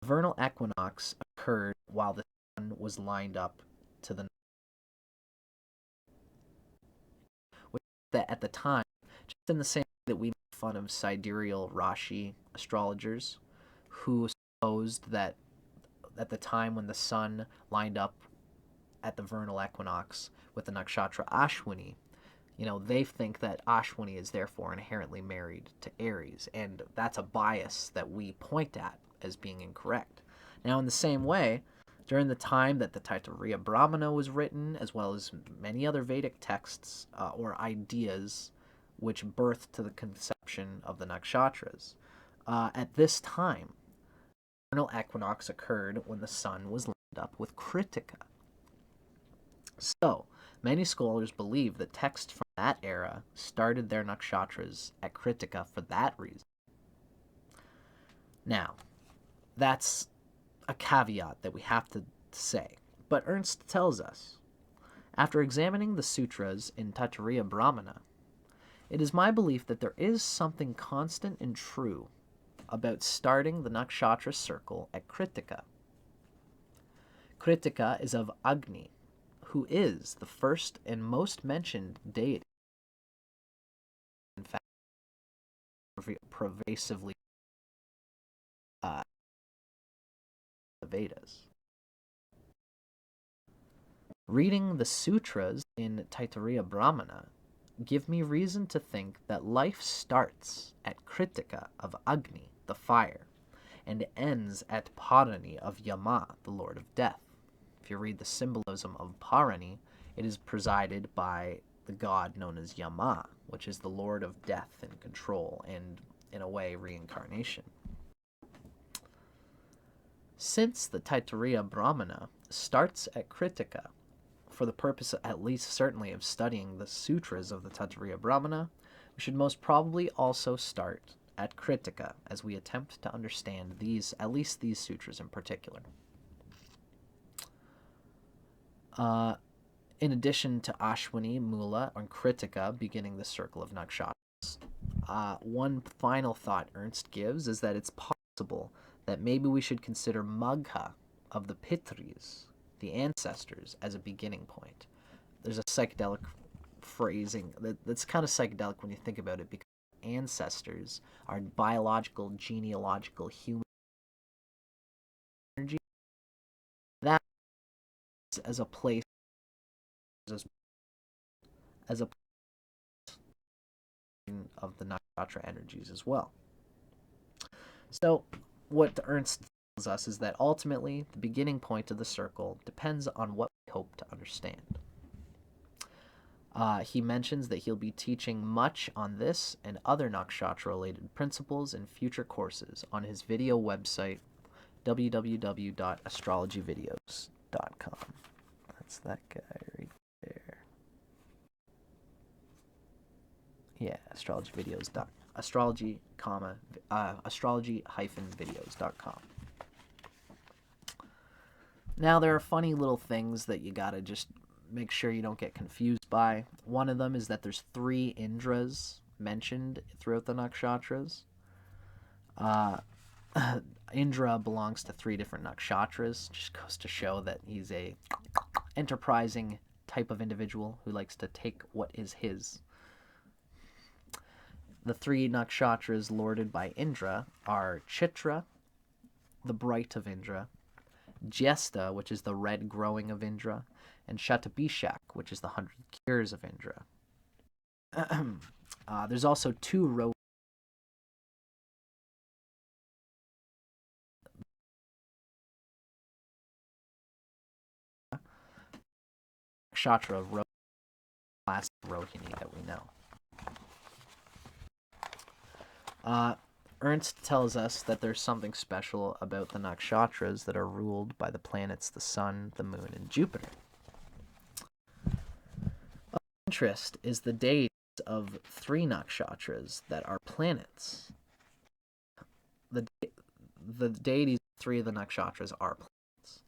the vernal equinox occurred while the sun was lined up to the which at the time, just in the same way that we make fun of sidereal Rashi astrologers, who supposed that at the time when the sun lined up at the vernal equinox with the nakshatra Ashwini, they think that Ashwini is therefore inherently married to Aries, and that's a bias that we point at as being incorrect. Now, in the same way, during the time that the Taittiriya Brahmana was written, as well as many other Vedic texts or ideas which birthed to the conception of the nakshatras, at this time, the vernal equinox occurred when the sun was lined up with Kritika. So, many scholars believe that texts from that era started their nakshatras at Kritika for that reason. Now, that's a caveat that we have to say. But Ernst tells us, after examining the sutras in Taittiriya Brahmana, it is my belief that there is something constant and true about starting the nakshatra circle at Kritika. Kritika is of Agni, who is the first and most mentioned deity, in fact, pervasively the Vedas. Reading the sutras in Taittiriya Brahmana give me reason to think that life starts at Kritika of Agni, the fire, and ends at Parani of Yama, the lord of death. If you read the symbolism of Parani, it is presided by the god known as Yama, which is the lord of death and control, and, in a way, reincarnation. Since the Taittiriya Brahmana starts at Kritika, for the purpose, at least certainly, of studying the sutras of the Taittiriya Brahmana, we should most probably also start at Kritika as we attempt to understand at least these sutras in particular. In addition to Ashwini, Mula, and Kritika beginning the circle of nakshatras, one final thought Ernst gives is that it's possible that maybe we should consider Magha of the Pitris, the ancestors, as a beginning point. There's a psychedelic phrasing that's kind of psychedelic when you think about it, because ancestors are biological, genealogical human energy. That as a place, as a of the nakshatra energies as well. So what Ernst tells us is that ultimately the beginning point of the circle depends on what we hope to understand. He mentions that he'll be teaching much on this and other nakshatra-related principles in future courses on his video website, www.astrologyvideos.com. That's that guy right there. Yeah, astrology-videos.com. Now, there are funny little things that you gotta just make sure you don't get confused by. One of them is that there's 3 Indras mentioned throughout the nakshatras. Indra belongs to 3 different nakshatras. Just goes to show that he's a enterprising type of individual who likes to take what is his. The 3 nakshatras lorded by Indra are Chitra, the bright of Indra, Jyesta, which is the red growing of Indra, and Shatabhishak, which is the 100 cures of Indra. There's also 2 nakshatra class Rohini that we know. Ernst tells us that there's something special about the nakshatras that are ruled by the planets the Sun, the Moon, and Jupiter. Of interest is the deities of 3 nakshatras that are planets. The deities of 3 of the nakshatras are planets.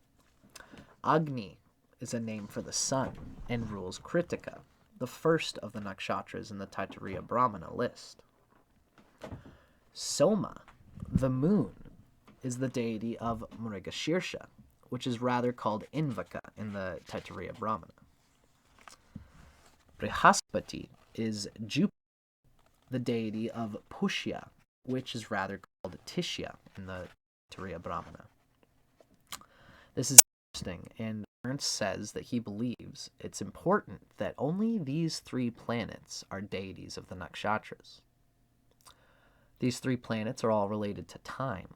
Agni is a name for the sun and rules Kritika, the first of the nakshatras in the Taittiriya Brahmana list. Soma, the moon, is the deity of Mrigashirsha, which is rather called Invaka in the Taittiriya Brahmana. Brihaspati is Jupiter, the deity of Pushya, which is rather called Tishya in the Taittiriya Brahmana. This is interesting, and Ernst says that he believes it's important that only these 3 planets are deities of the nakshatras. These 3 planets are all related to time.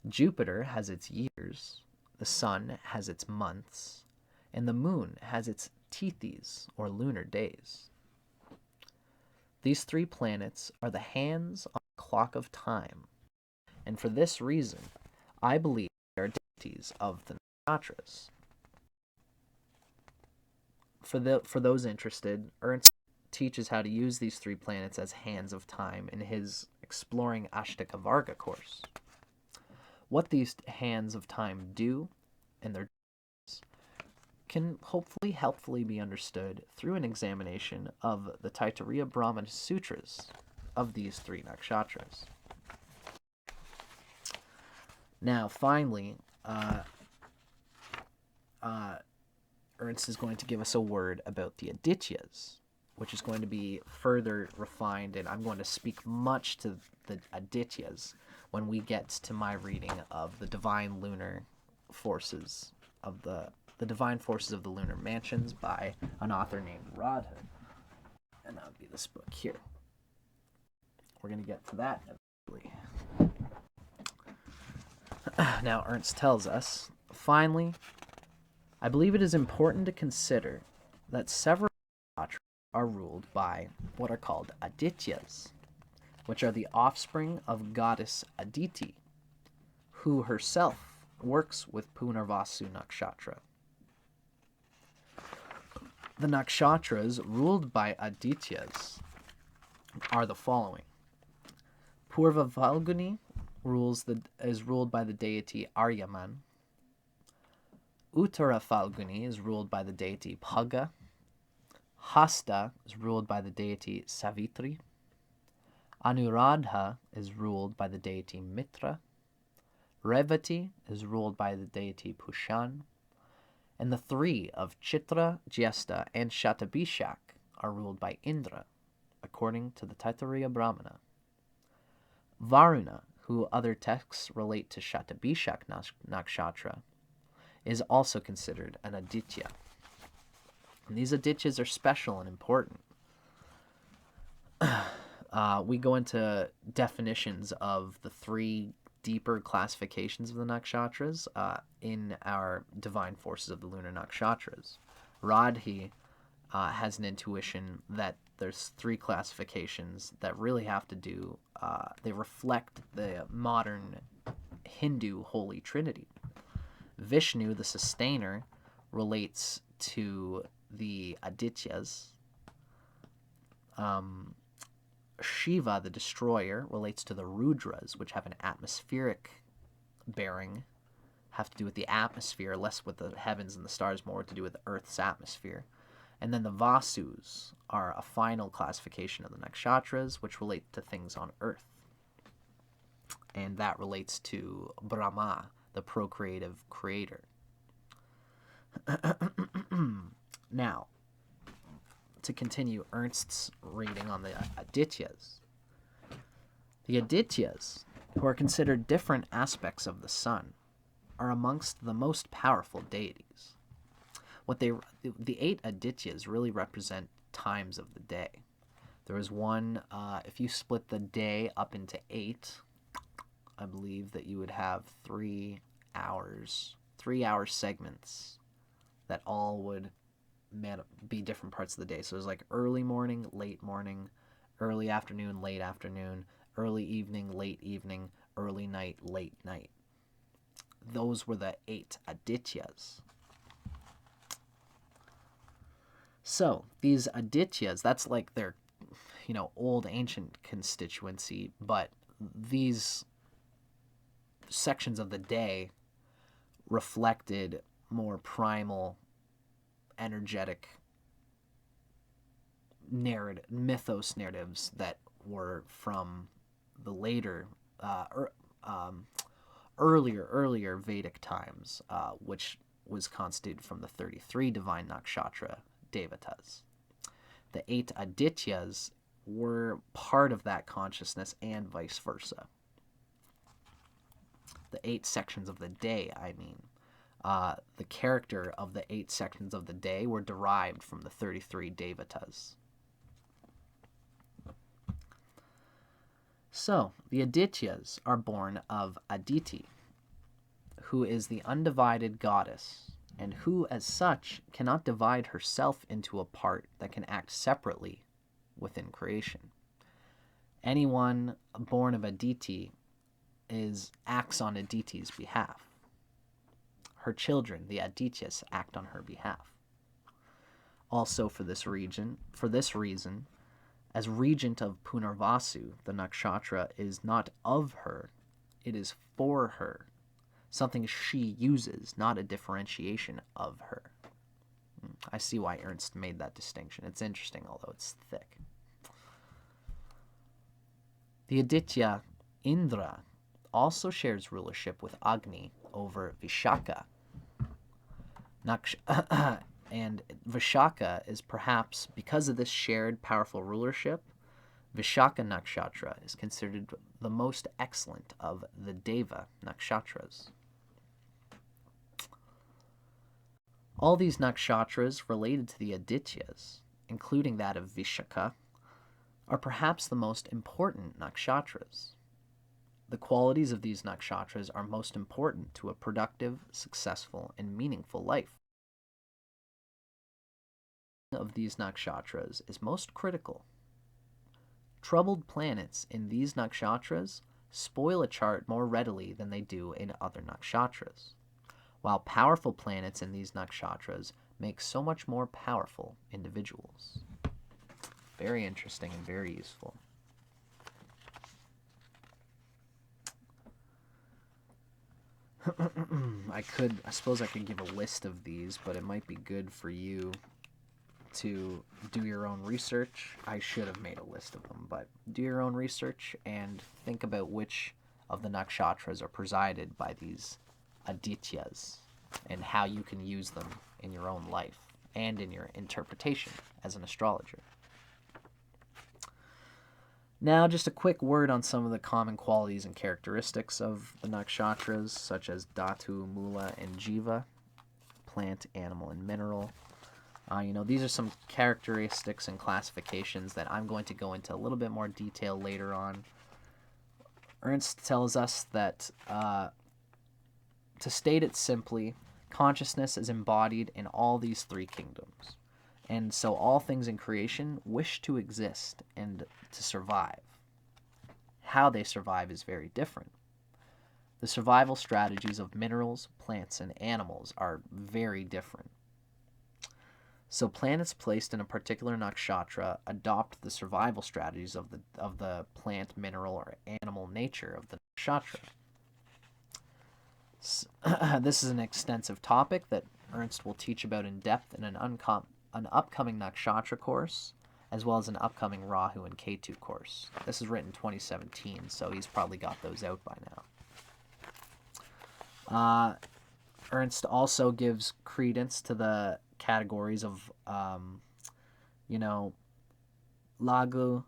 Jupiter has its years, the sun has its months, and the moon has its tithis, or lunar days. These 3 planets are the hands on the clock of time, and for this reason, I believe they are deities of the nakshatras. For those interested, Ernst teaches how to use these 3 planets as hands of time in his Exploring Ashtaka Varga course. What these hands of time do and their can hopefully helpfully be understood through an examination of the Taittiriya Brahmana Sutras of these 3 nakshatras. Now, finally, Ernst is going to give us a word about the Adityas, which is going to be further refined, and I'm going to speak much to the Adityas when we get to my reading of the divine lunar forces of the divine forces of the lunar mansions by an author named Radha, and that would be this book here. We're going to get to that eventually. Now, Ernst tells us, finally, I believe it is important to consider that several are ruled by what are called Adityas, which are the offspring of goddess Aditi, who herself works with Punarvasu Nakshatra. The nakshatras ruled by Adityas are the following. Purva Falguni is ruled by the deity Aryaman. Uttara Falguni is ruled by the deity Bhaga. Hasta is ruled by the deity Savitri. Anuradha is ruled by the deity Mitra. Revati is ruled by the deity Pushan. And the three of Chitra, Jyesta, and Shatabhishak are ruled by Indra, according to the Taittiriya Brahmana. Varuna, who other texts relate to Shatabhishak Nakshatra, is also considered an Aditya. And these Adityas are special and important. We go into definitions of the three deeper classifications of the nakshatras in our divine forces of the lunar nakshatras. Radhi has an intuition that there's three classifications that really have to do, they reflect the modern Hindu Holy Trinity. Vishnu, the sustainer, relates to the Adityas. Shiva, the destroyer, relates to the Rudras, which have an atmospheric bearing, have to do with the atmosphere, less with the heavens and the stars, more to do with the Earth's atmosphere. And then the Vasus are a final classification of the nakshatras, which relate to things on Earth. And that relates to Brahma, the procreative creator. Now, to continue Ernst's reading on the Adityas. The Adityas, who are considered different aspects of the sun, are amongst the most powerful deities. The 8 Adityas really represent times of the day. There is one, if you split the day up into 8, I believe that you would have 3 3-hour segments that all would be different parts of the day. So there's like early morning, early afternoon, late afternoon, early evening, late evening, early night, late night. Those were the 8 Adityas. So these Adityas, that's like their, old ancient constituency, but these sections of the day reflected more primal, energetic mythos narratives that were from the later, earlier Vedic times, which was constituted from the 33 divine nakshatra devatas. The 8 Adityas were part of that consciousness and vice versa. The 8 sections of the day, the character of the 8 sections of the day were derived from the 33 devatas. So, the Adityas are born of Aditi, who is the undivided goddess, and who, as such, cannot divide herself into a part that can act separately within creation. Anyone born of Aditi acts on Aditi's behalf. Her children, the Adityas, act on her behalf. Also, for this reason, as regent of Punarvasu, the nakshatra is not of her, it is for her. Something she uses, not a differentiation of her. I see why Ernst made that distinction. It's interesting, although it's thick. The Aditya Indra also shares rulership with Agni over Vishaka. And Vishaka is perhaps, because of this shared powerful rulership, Vishaka Nakshatra is considered the most excellent of the Deva Nakshatras. All these nakshatras related to the Adityas, including that of Vishaka, are perhaps the most important nakshatras. The qualities of these nakshatras are most important to a productive, successful, and meaningful life. Of these nakshatras is most critical. Troubled planets in these nakshatras spoil a chart more readily than they do in other nakshatras, while powerful planets in these nakshatras make so much more powerful individuals. Very interesting and very useful. I suppose I could give a list of these, but it might be good for you to do your own research. I should have made a list of them, but do your own research and think about which of the nakshatras are presided by these adityas and how you can use them in your own life and in your interpretation as an astrologer. Now, just a quick word on some of the common qualities and characteristics of the nakshatras, such as Dhatu, Mula, and Jiva, plant, animal, and mineral. These are some characteristics and classifications that I'm going to go into a little bit more detail later on. Ernst tells us that, to state it simply, consciousness is embodied in all these three kingdoms. And so all things in creation wish to exist and to survive. How they survive is very different. The survival strategies of minerals, plants, and animals are very different. So planets placed in a particular nakshatra adopt the survival strategies of the plant, mineral, or animal nature of the nakshatra. This is an extensive topic that Ernst will teach about in depth in an upcoming nakshatra course, as well as an upcoming Rahu and Ketu course. This is written in 2017, so he's probably got those out by now. Ernst also gives credence to the categories of, Lagu, Ugra,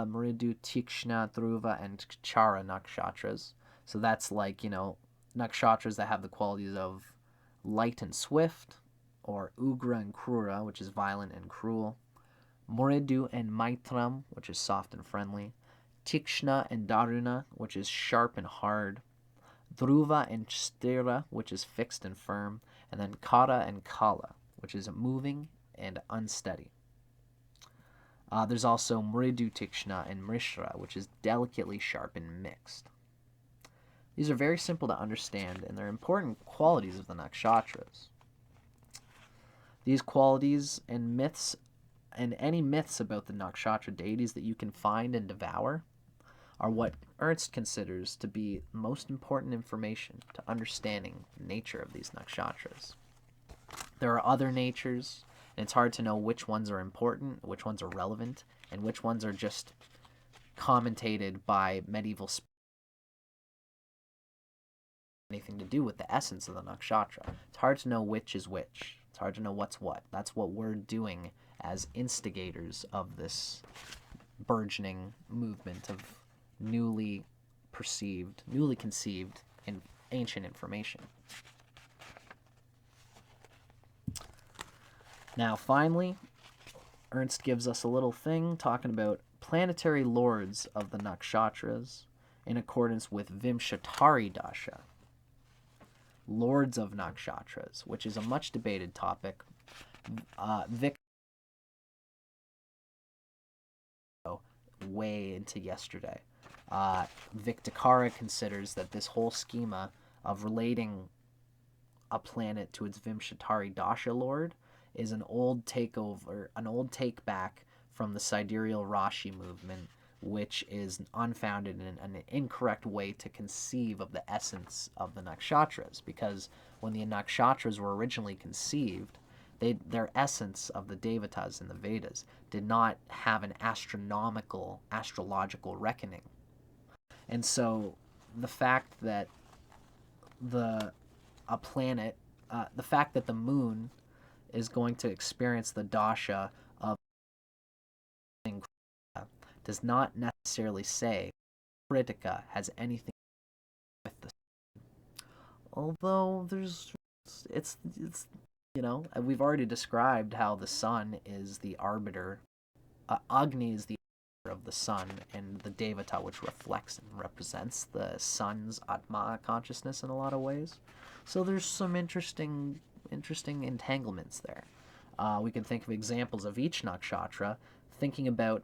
Mridu, Tikshna, Dhruva, and Chara nakshatras. So that's like, nakshatras that have the qualities of light and swift, or Ugra and Krura, which is violent and cruel, Mridu and Maitram, which is soft and friendly, Tikshna and Daruna, which is sharp and hard, Dhruva and Sthira, which is fixed and firm, and then Kara and Kala, which is moving and unsteady. There's also Mridu Tikshna and Mrishra, which is delicately sharp and mixed. These are very simple to understand, and they're important qualities of the nakshatras. These qualities and myths, and any myths about the nakshatra deities that you can find and devour, are what Ernst considers to be most important information to understanding the nature of these nakshatras. There are other natures, and it's hard to know which ones are important, which ones are relevant, and which ones are just commentated by medieval anything to do with the essence of the nakshatra. It's hard to know which is which. It's hard to know what's what. That's what we're doing as instigators of this burgeoning movement of newly conceived in ancient information. Now, finally, Ernst gives us a little thing talking about planetary lords of the nakshatras in accordance with Vimshatari Dasha. Lords of nakshatras, which is a much debated topic. Way into yesterday. Victakara considers that this whole schema of relating a planet to its Vimshatari Dasha lord is an old take back from the sidereal Rashi movement, which is unfounded and an incorrect way to conceive of the essence of the nakshatras, because when the nakshatras were originally conceived, their essence of the devatas in the Vedas did not have an astrological reckoning. And so the fact that the fact that the moon is going to experience the dasha of does not necessarily say Kritika has anything with the sun. Although it's we've already described how the sun is the arbiter. Agni is the arbiter of the sun, and the Devata, which reflects and represents the sun's Atma consciousness in a lot of ways. So there's some interesting entanglements there. We can think of examples of each nakshatra, thinking about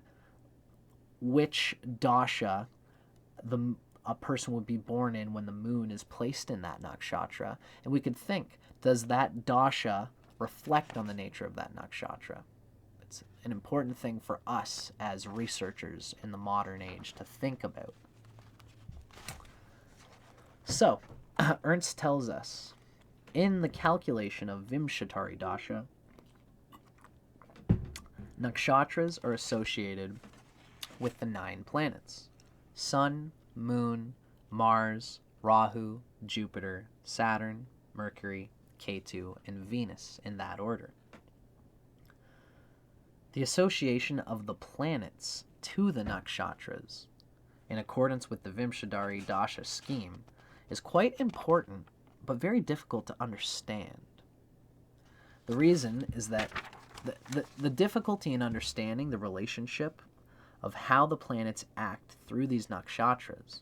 which dasha a person would be born in when the moon is placed in that nakshatra, and we could think, does that dasha reflect on the nature of that nakshatra? It's an important thing for us as researchers in the modern age to think about. So, Ernst tells us, in the calculation of Vimshatari Dasha, nakshatras are associated with the 9 planets: Sun, Moon, Mars, Rahu, Jupiter, Saturn, Mercury, Ketu, and Venus, in that order. The association of the planets to the nakshatras, in accordance with the Vimshadari Dasha scheme, is quite important, but very difficult to understand. The reason is that the difficulty in understanding the relationship of how the planets act through these nakshatras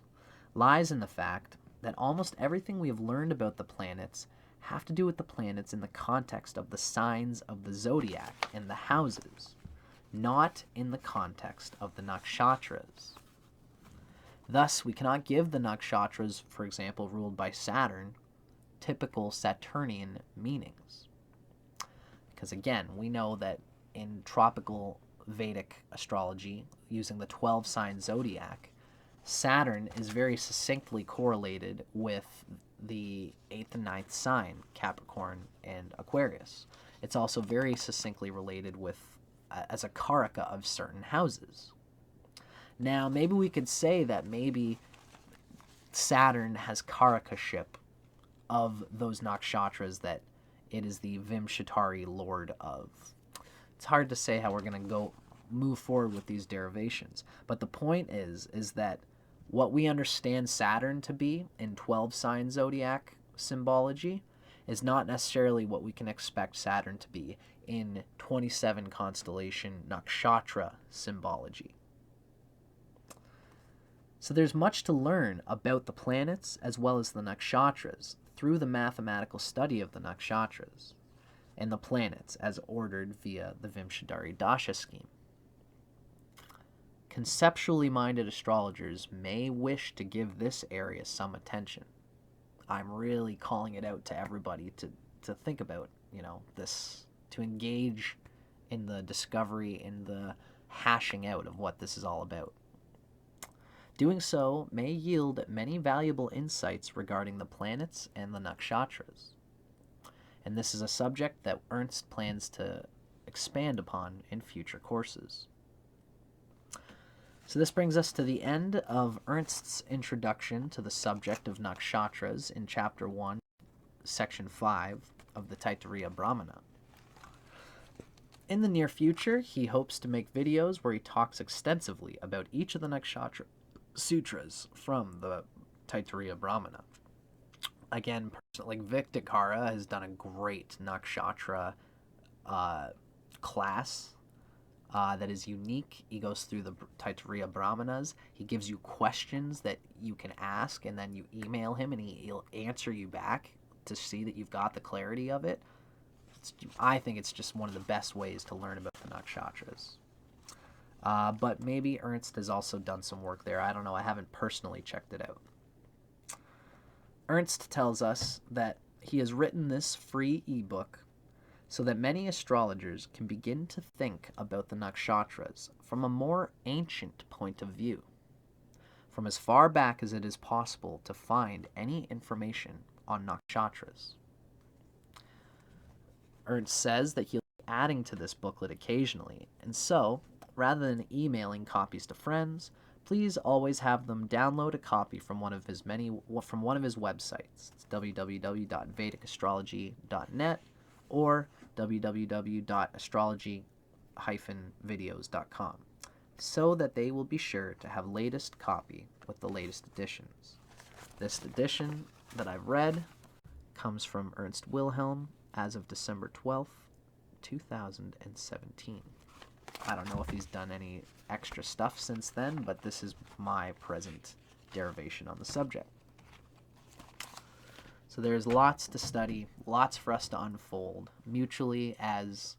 lies in the fact that almost everything we have learned about the planets have to do with the planets in the context of the signs of the zodiac and the houses, not in the context of the nakshatras. Thus, we cannot give the nakshatras, for example, ruled by Saturn, typical Saturnian meanings. Because again, we know that in Tropical Vedic astrology, using the 12-sign zodiac, Saturn is very succinctly correlated with the 8th and 9th sign, Capricorn and Aquarius. It's also very succinctly related with as a karaka of certain houses. Now, maybe we could say that maybe Saturn has karakaship of those nakshatras that it is the Vimshatari lord of. It's hard to say how we're going to move forward with these derivations, but the point is that what we understand Saturn to be in 12-sign zodiac symbology is not necessarily what we can expect Saturn to be in 27 constellation nakshatra symbology. So there's much to learn about the planets as well as the nakshatras through the mathematical study of the nakshatras and the planets as ordered via the Vimshadari Dasha scheme. Conceptually minded astrologers may wish to give this area some attention. I'm really calling it out to everybody to think about, this, to engage in the discovery, in the hashing out of what this is all about. Doing so may yield many valuable insights regarding the planets and the nakshatras. And this is a subject that Ernst plans to expand upon in future courses. So this brings us to the end of Ernst's introduction to the subject of nakshatras in Chapter 1, Section 5 of the Taittiriya Brahmana. In the near future, he hopes to make videos where he talks extensively about each of the Nakshatra Sutras from the Taittiriya Brahmana. Again, like Vedic Astrology has done a great nakshatra class that is unique. He goes through the Taittiriya Brahmanas. He gives you questions that you can ask, and then you email him, and he'll answer you back to see that you've got the clarity of it. I think it's just one of the best ways to learn about the nakshatras. But maybe Ernst has also done some work there. I don't know. I haven't personally checked it out. Ernst tells us that he has written this free ebook so that many astrologers can begin to think about the nakshatras from a more ancient point of view, from as far back as it is possible to find any information on nakshatras. Ernst says that he'll be adding to this booklet occasionally, and so, rather than emailing copies to friends, please always have them download a copy from one of his websites. It's www.vedicastrology.net or www.astrology-videos.com, so that they will be sure to have latest copy with the latest editions. This edition that I've read comes from Ernst Wilhelm as of December 12th, 2017. I don't know if he's done any extra stuff since then, but this is my present derivation on the subject. So there's lots to study, lots for us to unfold mutually as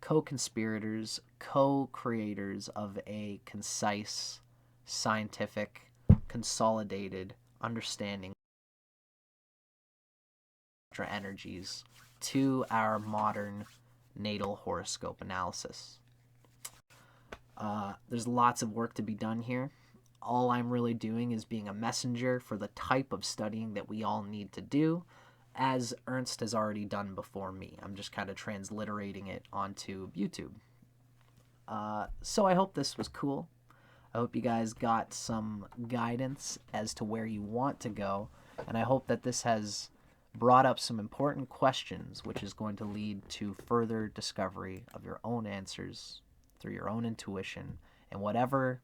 co-conspirators, co-creators of a concise, scientific, consolidated understanding of energies to our modern natal horoscope analysis. There's lots of work to be done here. all I'm really doing is being a messenger for the type of studying that we all need to do, as Ernst has already done before me. I'm just kind of transliterating it onto YouTube. So I hope this was cool. I hope you guys got some guidance as to where you want to go, and I hope that this has brought up some important questions, which is going to lead to further discovery of your own answers through your own intuition and whatever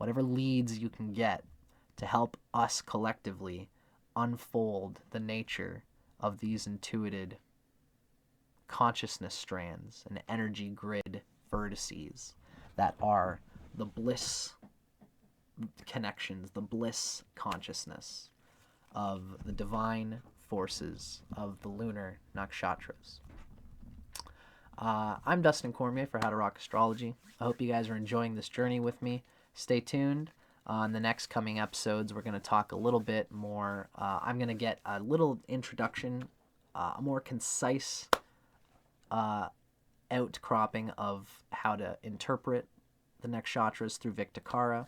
leads you can get to help us collectively unfold the nature of these intuited consciousness strands and energy grid vertices that are the bliss connections, the bliss consciousness of the divine forces of the lunar nakshatras. I'm Dustin Cormier for How to Rock Astrology. I hope you guys are enjoying this journey with me. Stay tuned. On the next coming episodes, we're going to talk a little bit more. I'm going to get a little introduction, a more concise outcropping of how to interpret the nakshatras through Victakara.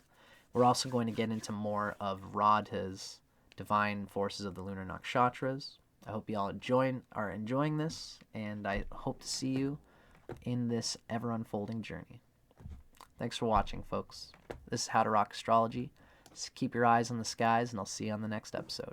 We're also going to get into more of Radha's divine forces of the lunar nakshatras. I hope you all are enjoying this, and I hope to see you in this ever-unfolding journey. Thanks for watching, folks. This is How to Rock Astrology. Just keep your eyes on the skies, and I'll see you on the next episode.